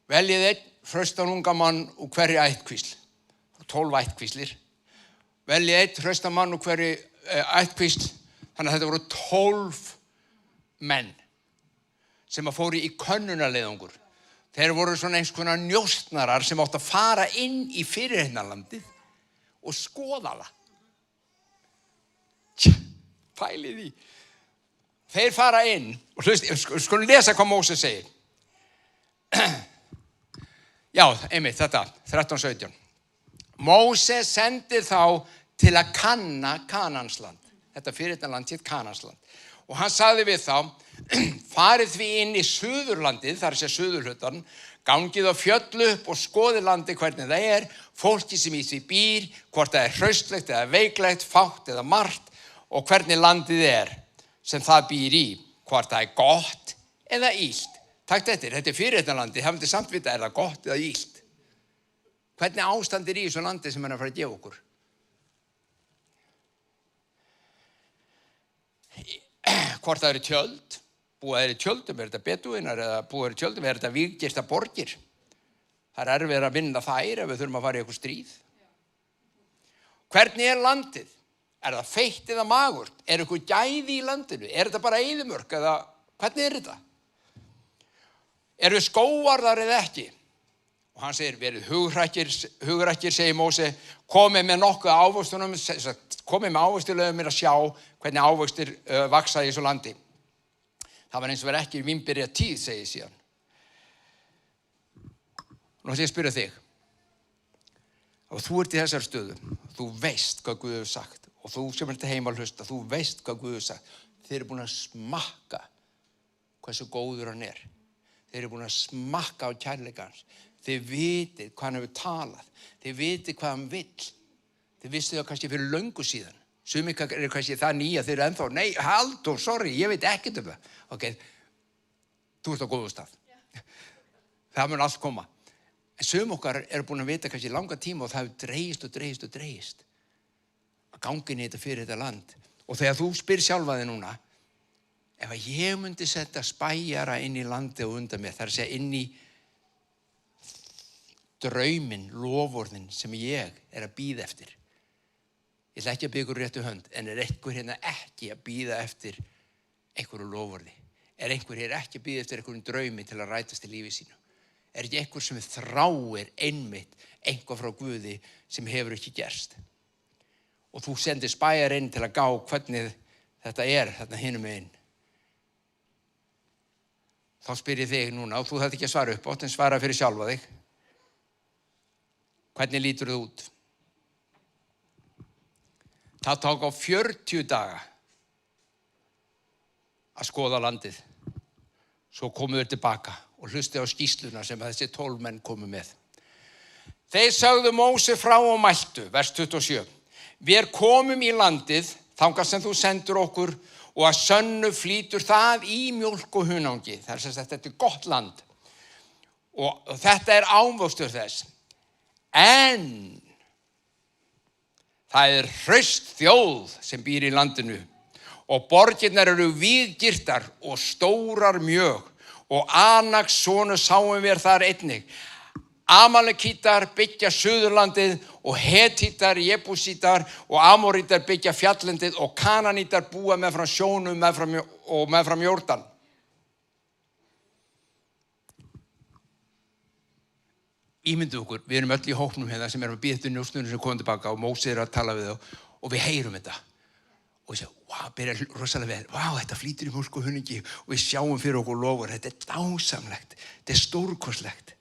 [SPEAKER 5] veljið einn hraustan unga mann úr hverri ættkvísl, 12 ættkvíslir, veljið einn hraustan mann úr hverri ættkvísl, þannig að þetta voru 12 menn sem að fóru í könnunarleiðangur. Þeir voru svona eins konar njósnarar sem átt að fara inn í fyrirheitnalandið og skoða það. Pælið í. Þeir fara inn og skulum lesa hvað Móse segir. Já, einmitt þetta, 13:17. Móse sendir þá til að kanna Kanansland. Þetta fyrirheitnaland hét Kanansland. Og hann sagði við þá, farið því inn í Suðurlandið, þar sé Suðurhlutan, gangið á fjöll upp og skoðið landið hvernig það er, fólki sem í því býr, hvort það er hraustlegt eða veiklegt, fátt eða margt, og hvernig landið er sem það býr í, hvort það er gott eða illt. Takk þetta er fyrirheitnalandi, hafum þið samt vita, er það gott eða illt? Hvernig ástand er í þessu landi sem hann er að fara að gefa okkur? Hvort það eru tjöld, búið að eru tjöldum, er þetta bedúinar eða búið að eru tjöldum, er þetta víggirta borgir? Það er erfitt að vinna þær ef við þurfum að fara í eitthvað stríð. Hvernig er landið? Er það feitt eða magurt? Er eitthvað gæði í landinu? Er þetta bara eyðimörk eða hvernig er þetta? Eru skógar þar eða ekki? Og hann segir, verið hugrækir, segir Móse, komið með nokkuð ávöxtunum, komið með ávöxtulegum mér að sjá hvernig ávöxtir vaksa í þessu landi. Það var eins og verið ekki vínbyrja tíð, segir síðan. Nú ætla ég að spyrja þig. Og þú ert í þessar stöðu, þú veist hvað Guð hefur sagt og þú sem ert heima að hlusta, þú veist hvað Guð hefur sagt. Þeir eru búin að smakka hversu góður hann er. Þeir eru búin að smakka á kærleika hans. Þeir vitið hvað hann hefur talað. Þeir vitið hvað hann vill. Þeir vistu það kannski fyrir löngu síðan. Sumir eru kannski það nýja, þeir eru ennþá, nei, Halldór, sorry, ég veit ekkert um það. Ok, þú ert á góðu stað. Það mun allt koma. En sum okkar eru búin að vita kannski langa tíma og það hefur dreigist. Að ganga inn í þetta fyrir þetta land. Og þegar þú spyr sjálfa þig núna, ef að ég myndi setja spæjara inn í landi og undan mér, það er að segja inn í drauminn, loforðin sem ég er að bíða eftir. Ég ætla ekki að biðja ykkur réttu hönd, en er einhver hérna ekki að bíða eftir einhverju loforði? Er einhver hér ekki að bíða eftir einhverjum draumi til að rætast í lífi sínu? Er ekki einhver sem þráir einmitt einhvað frá Guði sem hefur ekki gerst? Og þú sendir spæjar inn til að gá hvernig þetta er þarna hinum megin. Þá spyr ég þig núna, og þú þarft ekki að svara upp átt, en svara fyrir sjálfa þig. Hvernig lítur þú út? Það tók á 40 daga að skoða landið. Svo komu þeir tilbaka og hlusti á skýrsluna sem þessi 12 menn komu með. Þeir sögðu Móse frá og mæltu, vers 27. Við komum í landið, þangað sem þú sendur okkur, og að sönnu flýtur það í mjólk og hunangi. Það er sem sagt, þetta er gott land. Og þetta er ávöxtur þess. En það er hraust þjóð sem býr í landinu og borgirnar eru víggirtar og stórar mjög og Anaks sonu sáum við þar einnig. Amalekítar byggja Suðurlandið og Hetítar, Jebúsítar og Amorítar byggja fjallendið og Kananítar búa meðfram sjónum meðfram Jórdan. Ímyndu okkur, við erum öll í hópnum hérna sem erum að bíða eftir njósnunum sem komum tilbaka og Móse er að tala við þá og við heyrum þetta. Og við segjum, byrja rosalega vel, þetta flýtur í mjólk og hunangi og við sjáum fyrir okkur lofur, þetta er dásamlegt, þetta er stórkostlegt.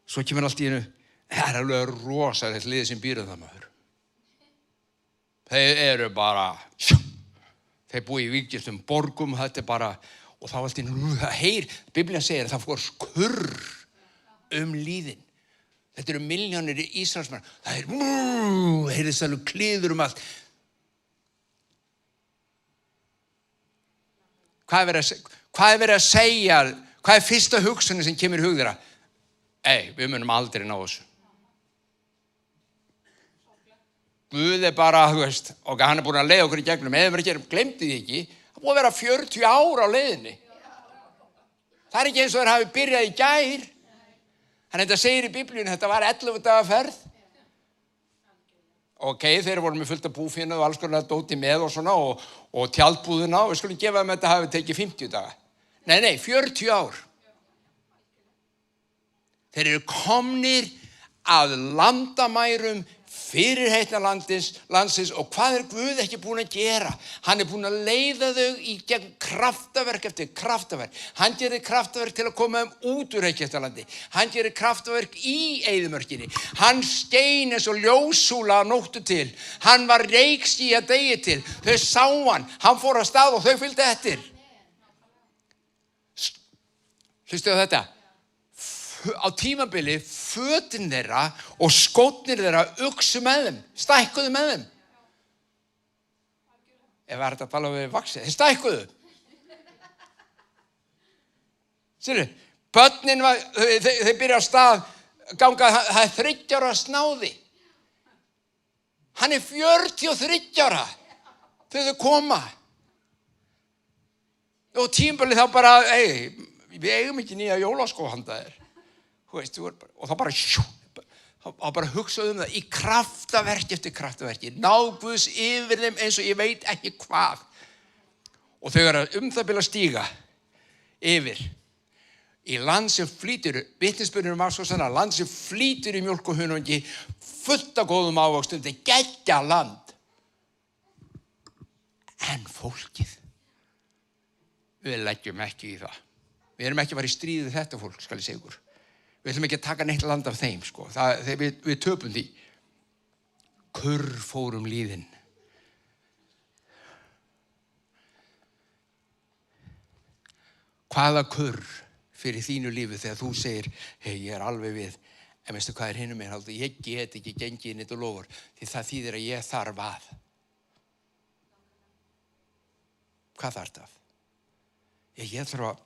[SPEAKER 5] Svo kemur allt í einu, það er alveg rosalegt liðið sem býr það maður. Þeir eru bara, þeir búi í víggirtum borgum, þetta er bara, og þá allt í einu, það heyr, Biblían segir að það fór skurr líðin. Þetta eru milljónir í Ísraelsmenn. Það er, heyrðist alveg kliður allt. Hvað er verið að segja? Hvað er fyrsta hugsunin sem kemur í hug þeirra? Við munum aldrei ná þessu. Guð er bara, og hann er búin að leiða okkur í gegnum. Ef við glemdi því ekki, það búið að vera 40 ár á leiðinni. Það er ekki eins og þeir hafi byrjað í gær. En þetta segir í Biblíunni, þetta var 11 daga ferð. Ok, þeir voru með fullt af búfénu og alls konar dóti með og svona og tjaldbúðuna og við skulum gefa þeim að þetta hafi tekið 50 daga. Nei, 40 ár. Þeir eru komnir að landamærum fyrirheitna landsins og hvað er Guð ekki búin að gera? Hann er búin að leiða þau í gegn kraftaverk eftir kraftaverk. Hann gerir kraftaverk til að koma út úr Egyptalandi. Hann gerir kraftaverk í eyðimörkinni. Hann skein eins og ljóssúla að nóttu til. Hann var reykský að degi til. Þau sá hann fór af stað og þau fylgdu eftir. Hlustu á þetta. Á tímabili fötin þeirra og skótnir þeirra uksu með þeim, stækkuðu með þeim. Ef þetta að tala við vaxið, þeir stækkuðu. Sérðu, börnin þeir byrja á stað, ganga, það er 30 ára snáði. Hann er 43 ára þegar þau koma. Og tímabili þá bara, við eigum ekki nýja jólaskó handa þér. Og þá bara hugsaðu það í kraftaverki eftir kraftaverki, ná Guðs yfir þeim eins og ég veit ekki hvað. Og þau eru það bil að stíga yfir í land sem flýtur, vitnisbyrjunum var svo sanna, land sem flýtur í mjólk og hunangi, fullt af góðum ávöxtum, þetta er geggja land. En fólkið, við leggjum ekki í það. Við erum ekki að fara í stríð við þetta fólk, skal ég segja ykkur. Við ætlum ekki að taka neitt land af þeim, við töpum því. Kurr fór líðin. Hvaða kurr fyrir þínu lífi þegar þú segir, hei, ég alveg við, en veistu hvað hinum megin, ég get ekki gengið inn í þetta lofur, því það þýðir að ég þarf að. Hvað þarf það? Ég þarf að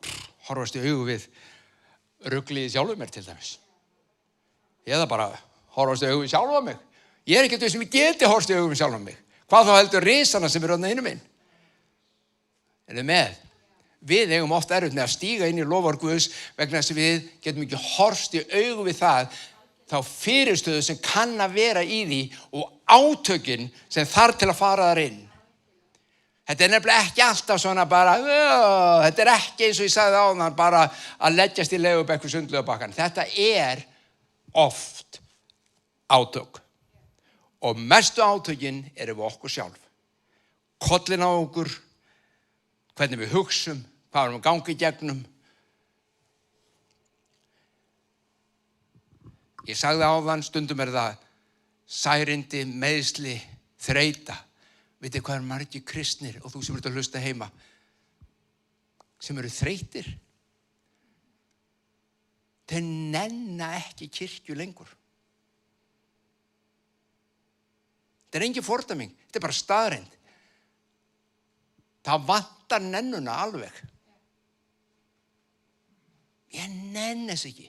[SPEAKER 5] horfast í augu við ruglið sjálfu mér til dæmis. Eða bara horfast í augu við sjálfu mig. Ég ekki þau sem ég geti horfast í augu við sjálfu mig. Hvað þá heldur risana sem þarna hinum megin? Þið með? Við eigum oft erfitt með að stíga inn í lofar Guðs vegna þess að við getum ekki horfst í augu við það, þá fyrirstöðu sem kann að vera í því og átökin sem þarf til að fara þar inn. Þetta nefnilega ekki alltaf svona bara, þetta ekki eins og ég sagði áðan, bara að leggjast í legubekku sundlaugabakkann. Þetta oft átök. Og mestu átökin við okkur sjálf. Kollin á okkur, hvernig við hugsum, hvað erum að ganga í gegnum. Ég sagði áðan, stundum það særindi, meiðsli, þreyta. Vitið hvað margir kristnir og þú sem ert að hlusta heima sem eru þreytir? Þeir nenna ekki kirkju lengur. Þetta engin fordæming, þetta bara staðreynd. Það vantar nennuna alveg. Ég nenni þess ekki.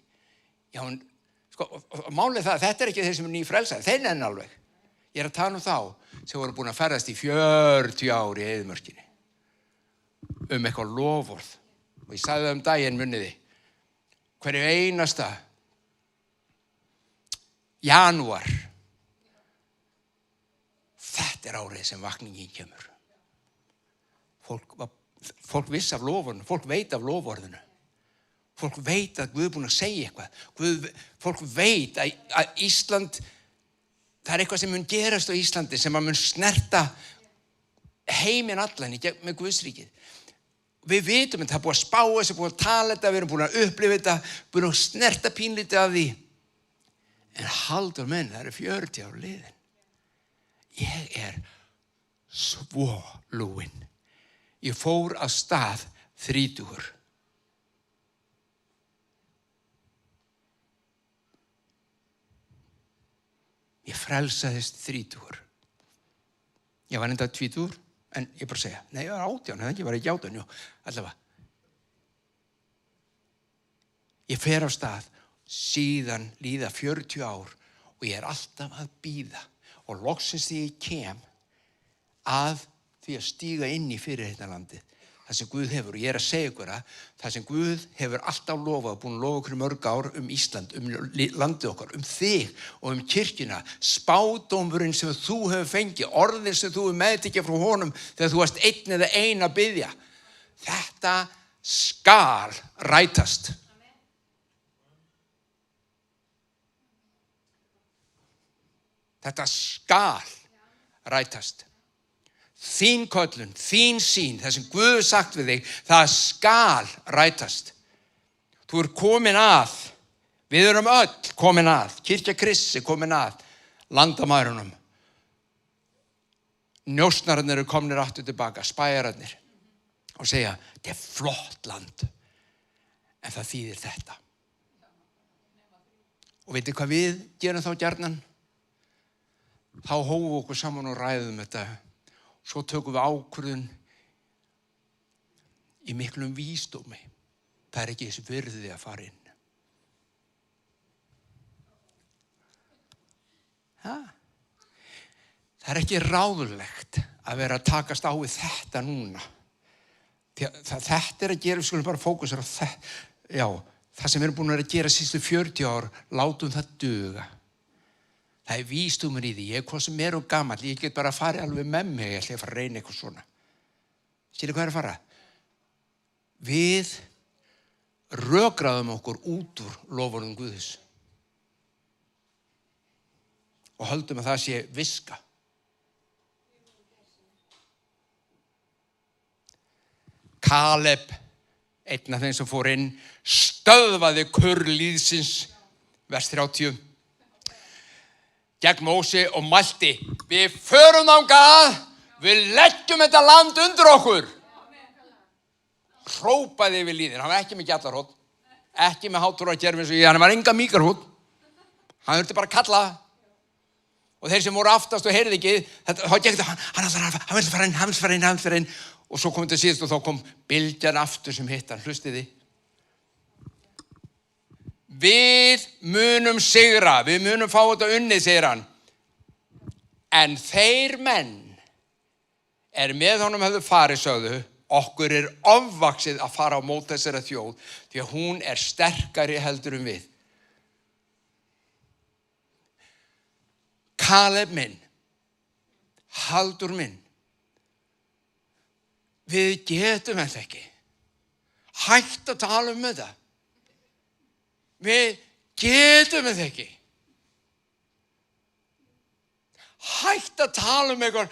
[SPEAKER 5] Já, málið það, þetta ekki þeir sem nýfrelsaðir, þeir nenni alveg. Ég að tala þá sem voru búin að ferðast í 40 ár í eyðimörkinni. Eitthvað loforð. Og ég sagði það daginn muniði. Hverju einasta janúar. Þetta árið sem vakningin kemur. Fólk vissi af loforðinu, fólk veit af loforðinu. Fólk veit að Guð er búin að segja eitthvað. Fólk veit að Ísland, það eitthvað sem mun gerast á Íslandi sem að mun snerta heiminn allan með Guðsríkið. Við vitum þetta, það er búin að spá þessu, búin að tala þetta, við erum búin að upplifa þetta, búin að snerta pínlítið af því. En haldur menn, það eru 40 ár liðin. Ég svo lúinn. Ég fór af stað 30. Ég frelsaðist 30. Ég var enda 20, en ég bara segja, nei, ég var 18, ég var ekki 18, allavega. Ég fer af stað, síðan líða 40 ár og ég alltaf að bíða. Og loksins því ég kem að því að stíga inn í fyrirheitalandið, það sem Guð hefur, og ég að segja ykkur að það sem Guð hefur alltaf lofað, búin að lofa okkur mörg ár Ísland, landið okkar, þig og kirkjuna, spádómurinn sem þú hefur fengið, orðin sem þú hefur meðtekið frá honum þegar þú varst einn eða ein að biðja. Þetta skal rætast. Þetta skal rætast. Þín köllun, þín sýn, það sem Guð sagt við þig, það skal rætast. Þú komin að, við erum öll komin að, kirkja Krists komin að landamærunum. Njósnararnir komnir aftur tilbaka, spæjararnir, og segja, þetta flott land, en það þýðir þetta. Og veitir hvað við gerum þá gjarnan? Þá hófum okkur saman og ræðum þetta. Svo tökum við ákvörðun í miklum vísdómi. Það ekki þess virði að fara inn. Það ekki ráðlegt að vera að takast á við þetta núna. Þetta að gera, við skulum bara fókusera á þetta. Já, það sem við erum búin að gera síðustu 40 ár, látum það duga. Það vísdómur í því, ég hvað sem og gamall, ég get bara að fara alveg með mig, ég ætla að fara að reyna eitthvað svona. Skilur hvað að fara? Við rökráðum okkur út úr loforðum Guðs og höldum að það sé viska. Kaleb, einn af þeim sem fór inn, stöðvaði kurr líðsins, vers 30. gegn Móse og mælti, við förum þangað, við leggjum þetta land undir okkur. Hrópaði yfir líðin, hann var ekki með gjallarhótt, ekki með hátúrakerfi eins og ég, hann var enga míkarhótt, hann þurfti bara að kalla. Og þeir sem voru aftast og heyrði ekki, þá gekk hann vill fara inn, og svo kom þetta síðast og þá kom bylgjan aftur sem hitt hann, hlustiði. Við munum sigra, við munum fá þetta unnið, segir hann. En þeir menn með honum höfðu farið, sögðu, okkur ofvaxið að fara á móti þessari þjóð, því að hún sterkari heldur við. Kaleb minn, Haldur minn, við getum þetta ekki. Hætt að tala þetta. Við getum þetta ekki. Hætt að tala einhver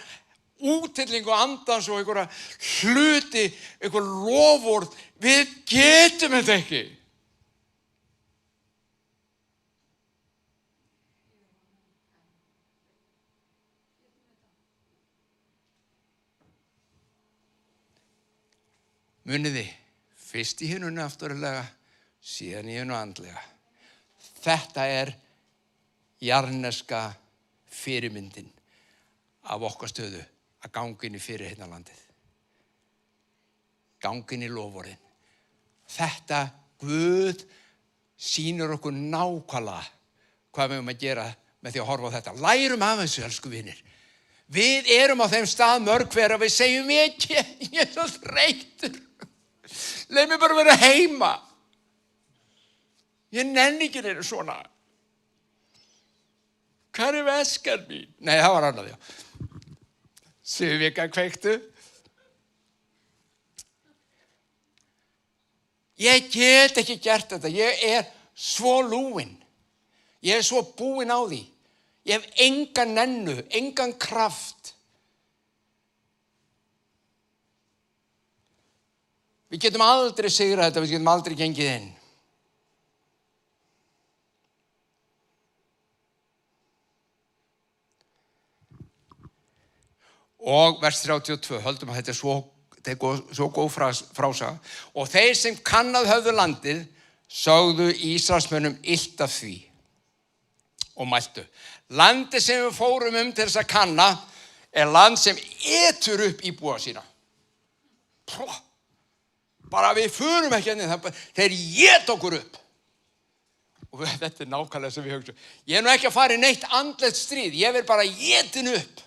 [SPEAKER 5] útillingu andans og einhverja hluti, einhver lofvörð. Við getum þetta ekki. Muniði, fyrst í hinu náttúrulega, síðan í hinu andlega. Þetta jarneska fyrirmyndin af okkar stöðu að ganga inn í fyrirheitnalandið. Ganga inn í loforðin. Þetta Guð sýnir okkur nákvæmlega hvað við höfum að gera með því að horfa á þetta. Lærum af þessu, elsku vinir. Við erum á þeim stað mörg hver að við segjum ekki, ég svo þreyttur. Leið mér bara vera heima. Ég nenni ekki neina svona. Hvar veskan mín? Nei, það var annað, já. Suðvika kveiktu. Ég get ekki gert þetta. Ég svo lúinn. Ég svo búinn á því. Ég hef engan nennu, engan kraft. Við getum aldrei sigrað þetta, við getum aldrei gengið inn. Og vers 32, höldum að þetta svo góð frásaga. Og þeir sem kannað höfðu landið, sögðu Ísraelsmönnum illt af því og mæltu. Landið sem við fórum til þess að kanna land sem etur upp íbúa sína. Bara við förum ekki henni, þeir éta okkur upp. Og þetta nákvæmlega sem við hugsa. Ég nú ekki að fara í neitt andlegt stríð, ég vil bara étin upp.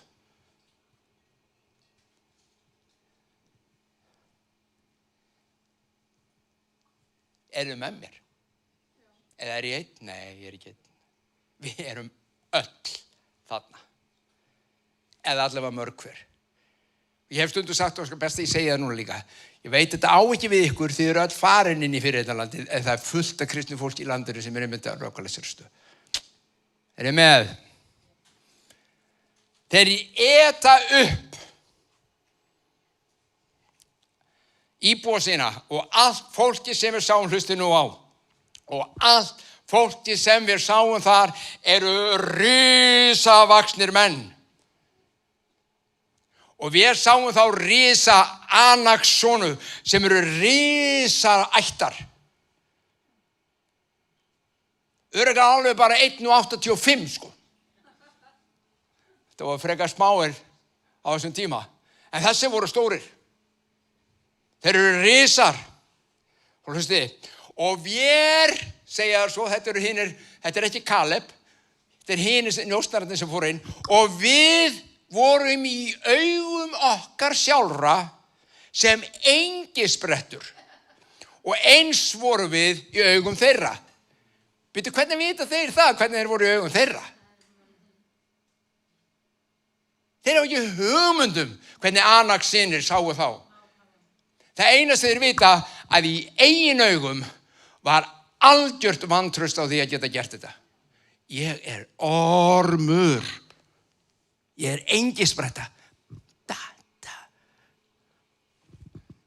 [SPEAKER 5] Þið með mér? Eða ég einn? Nei, ég ekki einn. Við erum öll þarna. Eða allavega mörg hver. Ég hef stundum sagt, og best að ég segja það núna líka, ég veit þetta á ekki við ykkur, þið eru öll farin inn í fyrirheitnalandið, en það fullt af kristnu fólk í landinu sem einmitt að nákvæmlega sérstu. Þeir með. Þeir eta upp íbúa sína og allt fólki sem við sáum hlusti nú á. Og allt fólki sem við sáum þar eru risavaxnir menn. Og við sáum þá risa Anaksonu sem eru risaættar. Örugglega alveg bara 1,85 sko. Þetta var frekar smáir á þessum tíma. En þessi voru stórir. Þeir eru risar. Og hlustiði. Og við segja svo, þetta ekki Kaleb, þetta hinir njósnararnir sem fóru inn. Og við vorum í augum okkar sjálfra sem engisbrettur. Og eins vorum við í augum þeirra. Býttu, hvernig vita þeir það, hvernig þeir voru í augum þeirra? Þeir hafa ekki hugmyndum hvernig Anaks synir sáu þá. Það einast þeir vita að í eigin augum var algjört vantraust á því að geta gert þetta. Ég ormur. Ég engisbretta.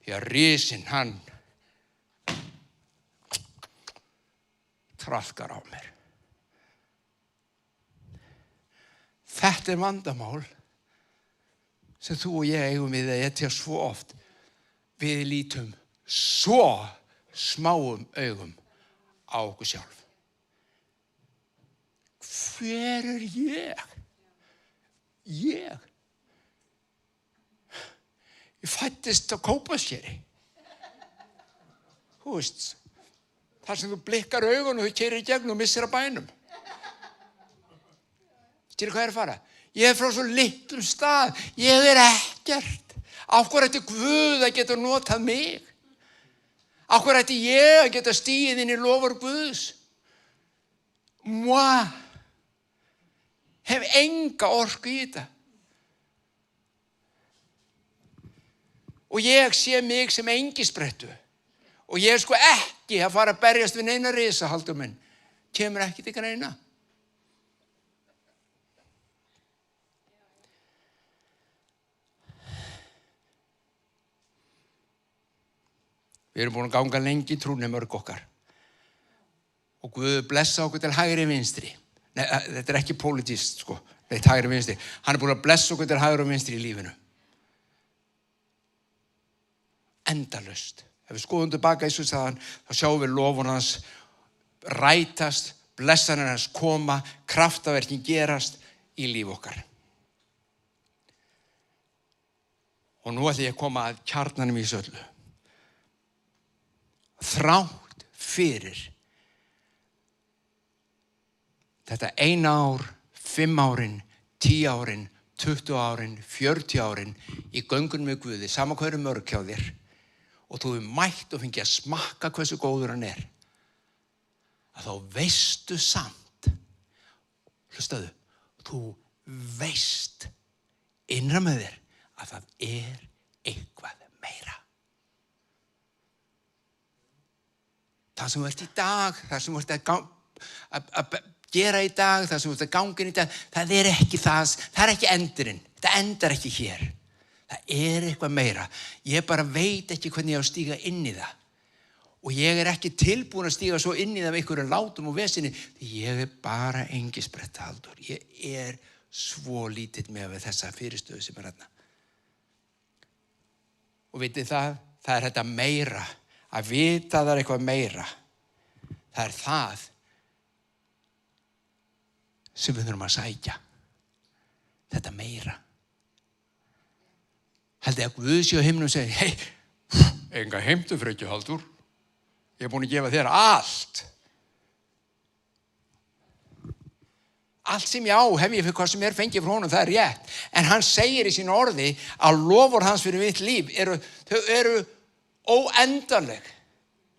[SPEAKER 5] Því að risinn hann traðkar á mér. Þetta vandamál sem þú og ég eigum við að etja svo oft. Við lítum svo smáum augum á okkur sjálf. Hver ég? Ég fæddist á Kópaskeri. Þú veist, þar sem þú blikkar augun og þú keyrir í gegn og missir að bænum. Skilur hvað að fara? Ég frá svo litlum stað. Ég ekkert. Af hverju ætti Guð að geta notað mig? Af hverju ætti ég að geta stigið inn í lofur Guðs? Hef enga orku í þetta. Og ég sé mig sem engisprettu. Og ég sko ekki að fara að berjast við neina risa, haldur minn. Kemur ekki til greina. Við erum búin að ganga lengi í trúnni mörg okkar. Og Guð blessa okkur til hægri vinstri. Nei, þetta ekki pólitískt, sko. Nei, hægri vinstri. Hann búin að blessa okkur til hægri og vinstri í lífinu. Endalaust. Ef við skoðum tilbaka í svo staðan, þá sjáum við lofun hans rætast, blessanir hans koma, kraftaverkin gerast í líf okkar. Og nú ætla ég að koma að kjarnanum í þessu öllu. Þrátt fyrir þetta 1 ár, 5 árin, 10 árin, 20 árin, 40 árin í göngunum með Guði, sama hvað eru mörg hjá þér, og þú hefur mætt og fengið að smakka hversu góður hann er, að þá veistu samt, hlustaðu, þú veist innra með þér að það er eitthvað meira. Það sem þú ert í dag, það sem þú ert að gera í dag, það sem þú ert að ganga inn í dag, það er ekki það er ekki endurinn, það endar ekki hér. Það er eitthvað meira. Ég bara veit ekki hvernig ég á að stíga inn í það. Og ég er ekki tilbúin að stíga svo inn í það með einhverjum látum og vesinni, því ég er bara engispretta, Halldór. Ég er svo lítill með þessa fyrirstöðu sem er þarna. Og vitið það er þetta meira. Að vita það er eitthvað meira. Það er það sem við þurfum að sækja. Þetta meira. Held ég að Guð sé á himnum og segi, hei, enga heimtufrekju, Halldór. Ég er búin að gefa þér allt. Allt sem ég á hef ég fyrir hvað sem fengið frá honum, það er rétt. En hann segir í sínu orði að lofur hans fyrir mitt líf þau eru óendanleg.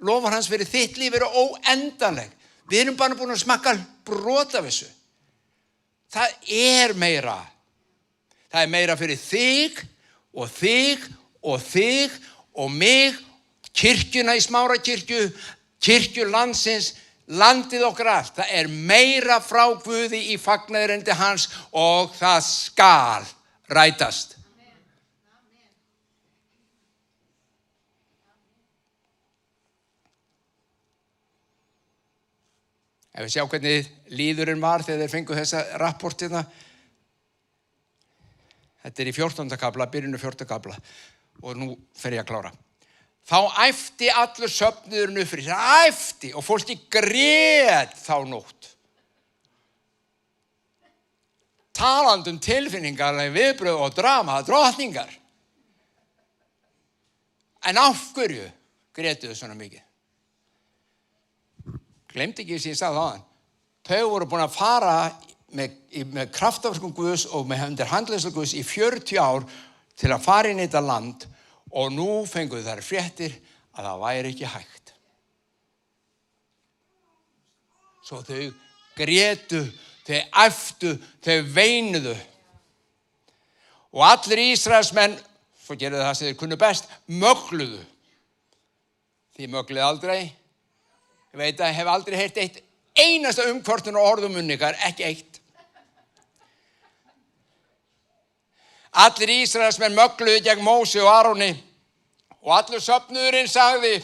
[SPEAKER 5] Lofur hans fyrir þitt líf eru óendanleg. Við erum bara búin að smakka brot af þessu. Það er meira. Það er meira fyrir þig og þig og þig og mig, kirkjuna í Smárakirkju, kirkju landsins, landið okkar allt. Það er meira frá Guði í fagnaðarendi hans og það skal rætast. Ef við sjá hvernig líðurinn var þegar þeir fengu þessa rapportina. Þetta er í 14. kafla, byrjunu 14. kafla og nú fer ég að klára. Þá æfti allur söfnuðurinn upp fyrir sér, æfti og fólki grét þá nótt. Talandi tilfinningarleg viðbrögð og drama, drottningar. En af hverju grétuðu svona mikið? Gleymdi ekki sem ég sagði þaðan. Þau voru búin að fara með kraftaverkum Guðs og með undir handleiðslu Guðs í 40 ár til að fara inn í þetta land og nú fenguðu þær fréttir að það væri ekki hægt. Svo þau grétu, þau æftu, þau veinuðu. Og allir Ísraelsmenn, svo gerðu það sem þeir kunnu best, mögluðu. Þið mögluðu aldrei. Ég veit að ég hef aldrei heyrt eitt einasta umkvörtun og orðum munn ykkar, ekki eitt. Allir Ísraelsmenn mögluðu gegn Móse og Aróni og allur söfnuðurinn sagði,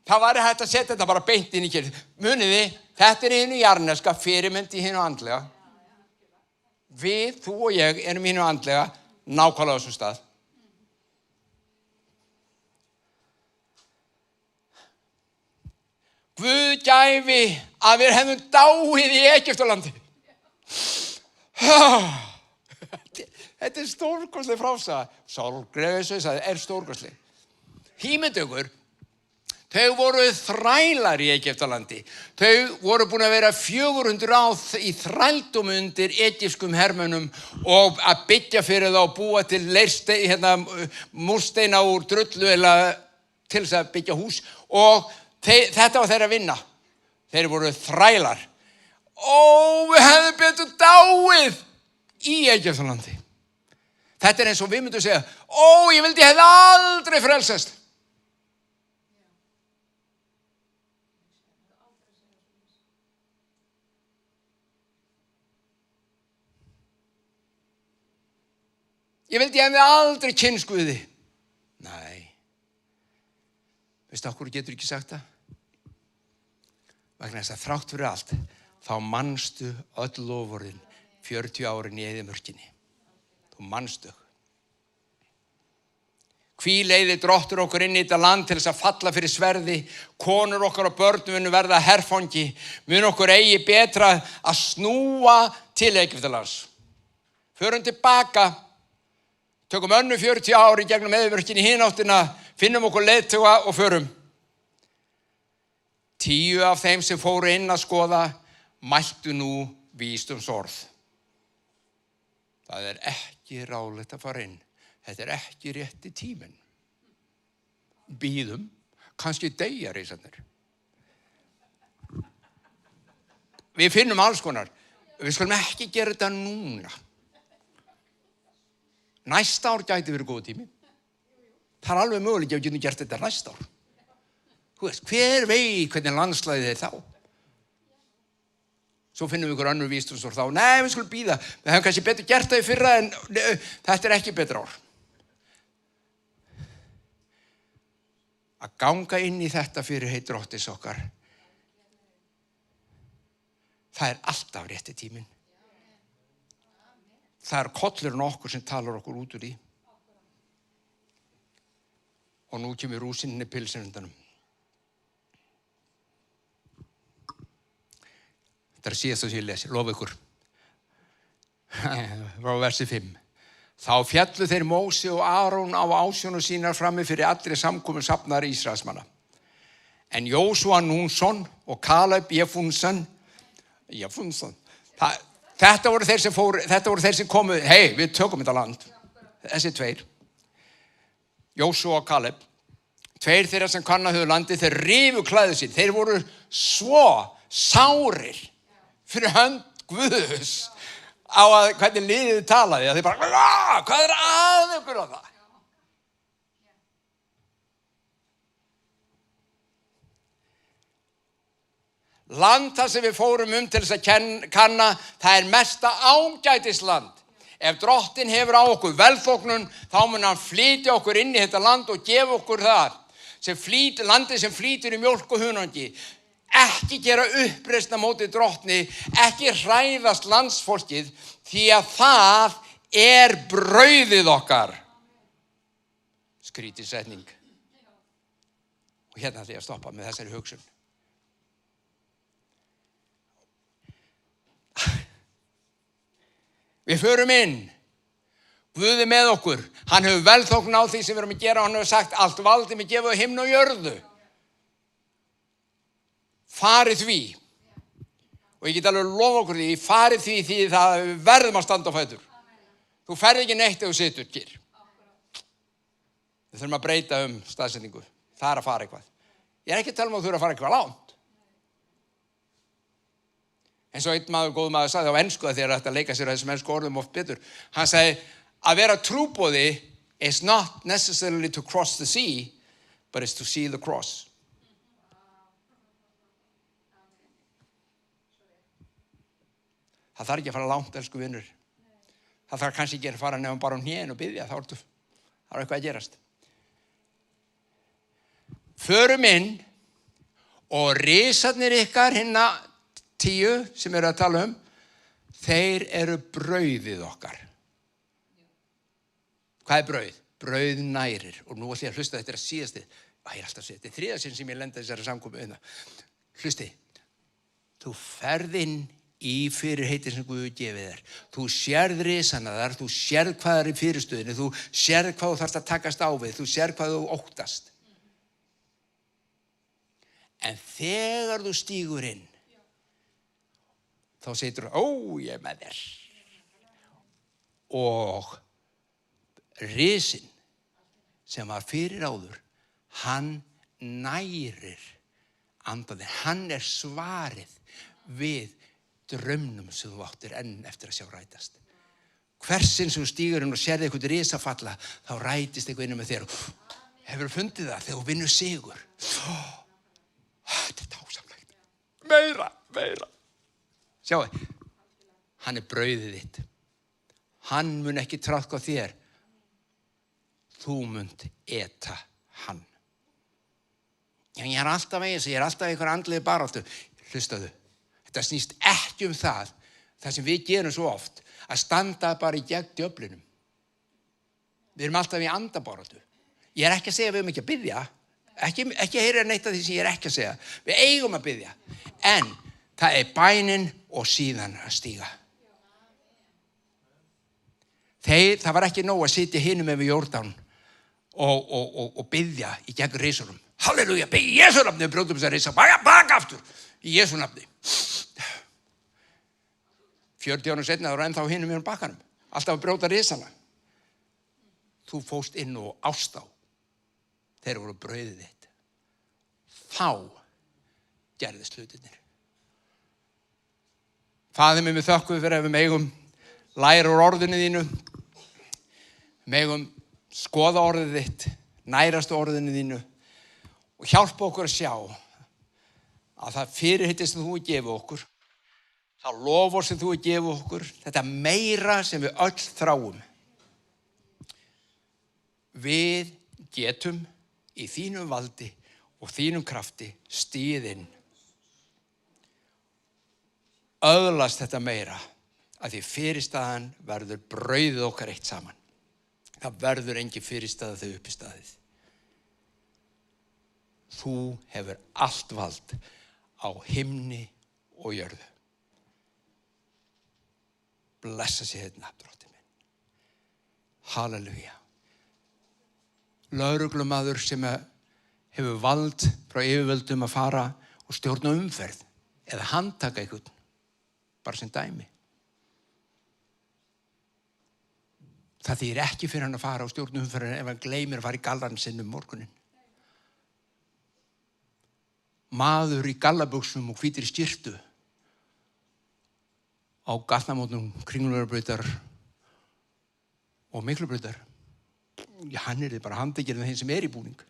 [SPEAKER 5] Það væri hægt að setja þetta bara beint inn í kirkju. Muniði, þetta hinu jarneska, fyrirmynd í hinu andlega. Við, þú og ég, erum hinu andlega nákvæmlega á þessum stað. Guð gæfi að við hefðum dáið í Egyptalandi. Þetta stórkostleg frásaga. Sorgreiðis stórkostleg. Ímyndið ykkur, þau voru þrælar í Egyptalandi. Þau voru búin að vera 400 ár í þrældum undir egypskum hermönnum og að byggja fyrir þá og búa til múrsteina úr drullu eða til þess að byggja hús og þetta var þeirra vinna. Þeir voru þrælar. Við hefðum betur dáið í Egyptalandi. Þetta eins og við myndum segja, ég vildi ég hefði aldrei frelsast. Ég vildi ég hefði aldrei kynnst Guði. Nei. Veistu af hverju getur ekki sagt það? Vegna þess að þrátt fyrir allt, þá manstu öll loforðin 40 árin í eyðimörkinni. Þú manstu. Hví leiðir drottur okkur inn í þetta land til þess að falla fyrir sverði, konur okkar og börnum munu verða herfangi, mun okkur eigi betra að snúa til Egyptalands. Förum tilbaka, tökum önnu 40 ári gegnum eyðimörkinni í hináttina, finnum okkur leiðtoga og förum. 10 af þeim sem fóru inn að skoða mæltu nú vísdómsorð. Það ekki ráðlegt að fara inn. Þetta ekki rétti tíminn. Bíðum, kannski deyja reisarnir. Við finnum alls konar. Við skulum ekki gera þetta núna. Næsta ár gæti verið góð tími. Það alveg möguleiki að við getum gert þetta næsta ár. Hver veit hvernig landslagið þá? Svo finnum við ykkur önnur vísdómsorð þá. Nei, við skulum bíða. Við hefum kannski betur gert það í fyrra en þetta ekki betra ár. Að ganga inn í þetta fyrir heit Drottins okkar. Það alltaf rétti tíminn. Það kollurinn okkur sem talar okkur út úr því. Og nú kemur rúsinin í pilsinundanum. Þetta síðast sem ég lesi, lofa ykkur. Frá versi 5. Þá fjallu þeir Móse og Áron á ásjónu sínar frammi fyrir allri samkomu safnaðar Ísraelsmanna. En Jósúa Núnsson og Kaleb Jefunsan, þetta voru þeir sem komu, við tökum þetta land. Þessi tveir. Jósúa og Kaleb. Tveir þeirra sem kanna höfðu landið, þeir rifu klæði sín. Þeir voru svo sárir fyrir hönd Guðs á að hvernig liðið talaði. Þeir bara, hvað að ykkur á það? Land þar sem við fórum til þess að kanna, það mesta ágætisland. Ef Drottinn hefur á okkur velþóknun, þá mun hann flytja okkur inn í þetta land og gefa okkur það. Landið sem flýtur í mjólk og hunangi. Ekki gera uppreisn á móti Drottni, ekki hræðast landsfólkið, því að það brauðið okkar. Skrítið setning. Og hérna ætla ég að stoppa með þessari hugsun. Við förum inn. Guð með okkur. Hann hefur velþókn á því sem við erum að gera. Hann hefur sagt, allt valdið mig gefið himn og jörðu. Farið því. Og ég get alveg lofa okkur því, farið því það verðum að standa á fætur. Þú ferð ekki neitt ef þú situr kyrr. Við þurfum að breyta staðsetningu. Það að fara eitthvað. Ég ekki að tala um að þú að fara eitthvað langt. En svo einn góð maður sagði á ensku að þeir ætti að leika sér að þessum ensku orðum oft betur. Hann sagði, að vera trúboði is not necessarily to cross the sea, but it's to see the cross. Það þarf ekki að fara langt, elsku vinur. Það þarf kannski ekki að fara nefnum bara hnén og biðja, það er eitthvað að gerast. Förum inn Og risarnir ykkar, hinna 10 sem eru að tala þeir eru brauðið okkar. Hvað brauð? Brauð nærir. Og nú ætlum ég að hlusta, þetta að síðasti. Ég alltaf að segja, þetta 3. sinn sem ég lenda þessari samkomu. Hlusti, þú ferð inn í fyrirheitin sem Guð gefið þér. Þú sérð risana þar, þú sérð hvað er í fyrirstöðinu, þú sérð hvað þú þarfst að takast á við, þú sérð hvað þú óttast. En þegar þú stígur inn, þá segir þú, ég er með þér. Og risinn sem var fyrir áður, hann nærir andaðir. Hann er svarið við draumnum sem þú áttir enn eftir að sjá rætast. Hversinn sem þú stígur inn og sérði eitthvað risa falla, þá rætist eitthvað inn með þér. Hefur fundið það þegar þú vinnur sigur? Þetta er dásamlegt. Meira. Sjáu, hann er brauðið þitt. Hann mun ekki traðka á þér. Þú munt eta hann. Ég er alltaf einhver andlegi baráttu. Hlustaðu. Þetta snýst ekki það sem við gerum svo oft, að standa bara í gegn djöflinum. Við erum alltaf í andabaráttu. Ég er ekki að segja við ekki að biðja, ekki heyra neitt af því sem ég er ekki að segja. Við eigum að biðja, en það er bænin og síðan að stíga. Það var ekki nóg að sitja hinum yfir Jórdan og biðja í gegn risunum. Halleluja, bið í Jesú nafni, brjótum þess að risa, baka aftur í Jesú nafni. 40 árum seinna þá ennþá hinum í bakkanum, alltaf að brjóta risana. Þú fóst inn og ást á. Þeir voru brauðið þitt. Þá gerðist hlutirnir. Faðir minn, við þökkum fyrir að við megum læra úr orðinu þínu, megum skoða orðið þitt, nærast orðinu þínu og hjálpa okkur að sjá að það fyrirheiti sem þú hefur gefið okkur, það lofur sem þú hefur gefið okkur, þetta meira sem við öll þráum. Við getum í þínum valdi og þínum krafti stigið inn. Öðlast þetta meira að því fyrirstaðan verður brauðið okkar eitt saman. Það verður engin fyrirstaða þau uppi staðið. Þú hefur allt vald á himni og jörðu. Blessa sé þitt nafn, Drottinn minn. Halleluja. Lögreglumaður sem hefur vald frá yfirvöldum að fara og stjórna umferð eða handtaka einhvern, bara sem dæmi. Það þýðir ekki fyrir hann að fara á stjórna umferðin ef hann gleymir að fara í gallann sinn morguninn. Maður í gallabuxum og hvítri skyrtu á gatnamótum Kringlunarbrautar og Miklubrautar. Hann er bara handtekinn af þeim sem er í búning.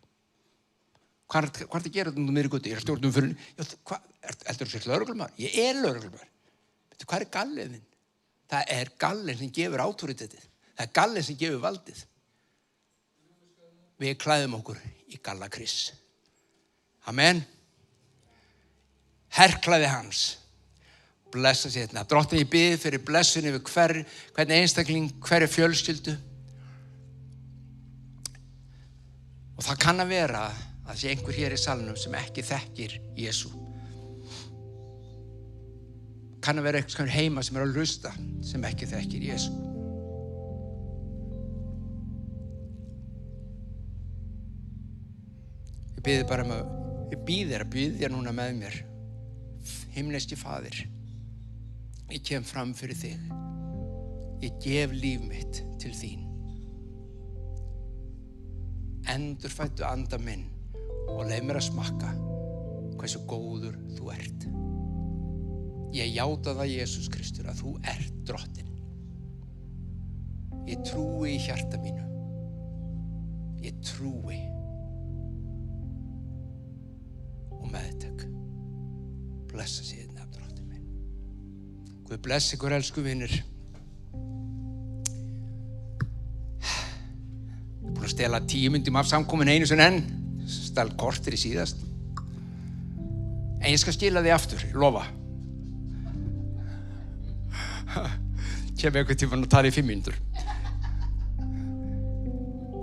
[SPEAKER 5] Hvað er það að gera þetta meiri götu? Er stjórnum fyrir... Heldur þú sér lögreglumaður? Ég er lögreglumaður. Veitu, hvað er gallinn þinn? Það er gallinn sem gefur autoritetið. Það er gallinn sem gefur valdið. Við klæðum okkur í gallakryss. Amen. Herklæði hans. Blessa sér þetta. Drottinn, ég bið fyrir blessun yfir hvern einstakling, hverju fjölskyldu. Og það kann að vera að sé einhver hér í salnum sem ekki þekkir Jesú. Kann að vera einhver heima sem að hlusta sem ekki þekkir Jesú. Ég bið bara ég bið þér að biðja núna með mér. Himneski Faðir, ég kem fram fyrir þig. Ég gef líf mitt til þín. Endurfæddu anda minn og leið mér að smakka hversu góður þú ert. Ég játa það, Jesús Kristur, að þú ert Drottinn. Ég trúi í hjarta mínu. Ég trúi og meðtek. Blessa sé þitt nafn, Drottinn minn. Guð bless ykkur, elsku vinir. Búin að stela 10 myndum af samkomin einu sinni enn. Stal kortir í síðast. En ég skal skila því aftur, ég lofa. Kem einhvern tímann og tala í 5 mínútur.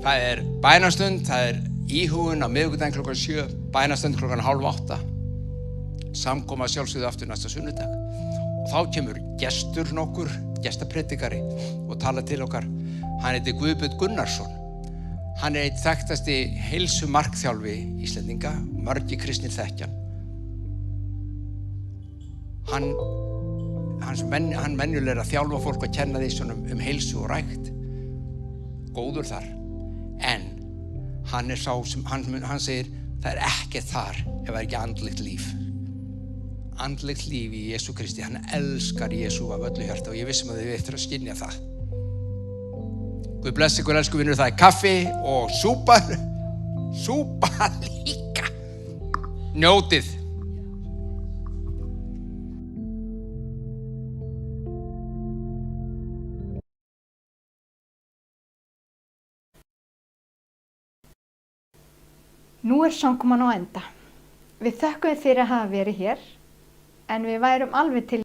[SPEAKER 5] Það bænastund, það íhugun á miðvikudaginn klukkan 7, bænastund klukkan 7:30. Samkoma sjálfsögðu aftur næsta sunnudag. Og þá kemur gestur nokkur, gestapredikari og tala til okkar. Hann heitir Guðbjörn Gunnarsson. Hann einn þekktasti heilsumarkþjálfi Íslendinga, margir kristnir þekkja hann. Hann venjulega að þjálfa fólk að kenna því svona heilsu og rækt. Góður þar. En hann sá sem, hann segir, það ekkert þar ef það ekki andlegt líf. Andlegt líf í Jesú Kristi. Hann elskar Jesú af öllu hjarta og ég vissum að þið eftir að skynja það. Guð blessi ykkur, elsku vinur, það kaffi og súpa. Súpa líka. Njótið.
[SPEAKER 2] Nú samkoman á enda. Við þökkum fyrir að hafa verið hér, en við værum alveg til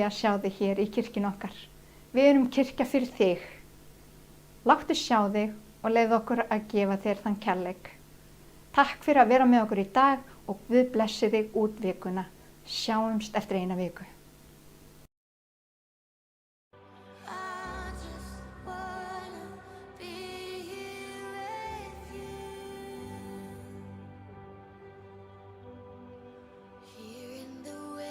[SPEAKER 2] að sjá þig hér í kirkjunni okkar. Við erum kirkja fyrir þig. Láttu sjá þig og leyfðu okkur að gefa þér þann kærleik. Takk fyrir að vera með okkur í dag og Guð blessi þig út vikuna. Sjáumst eftir 1 viku.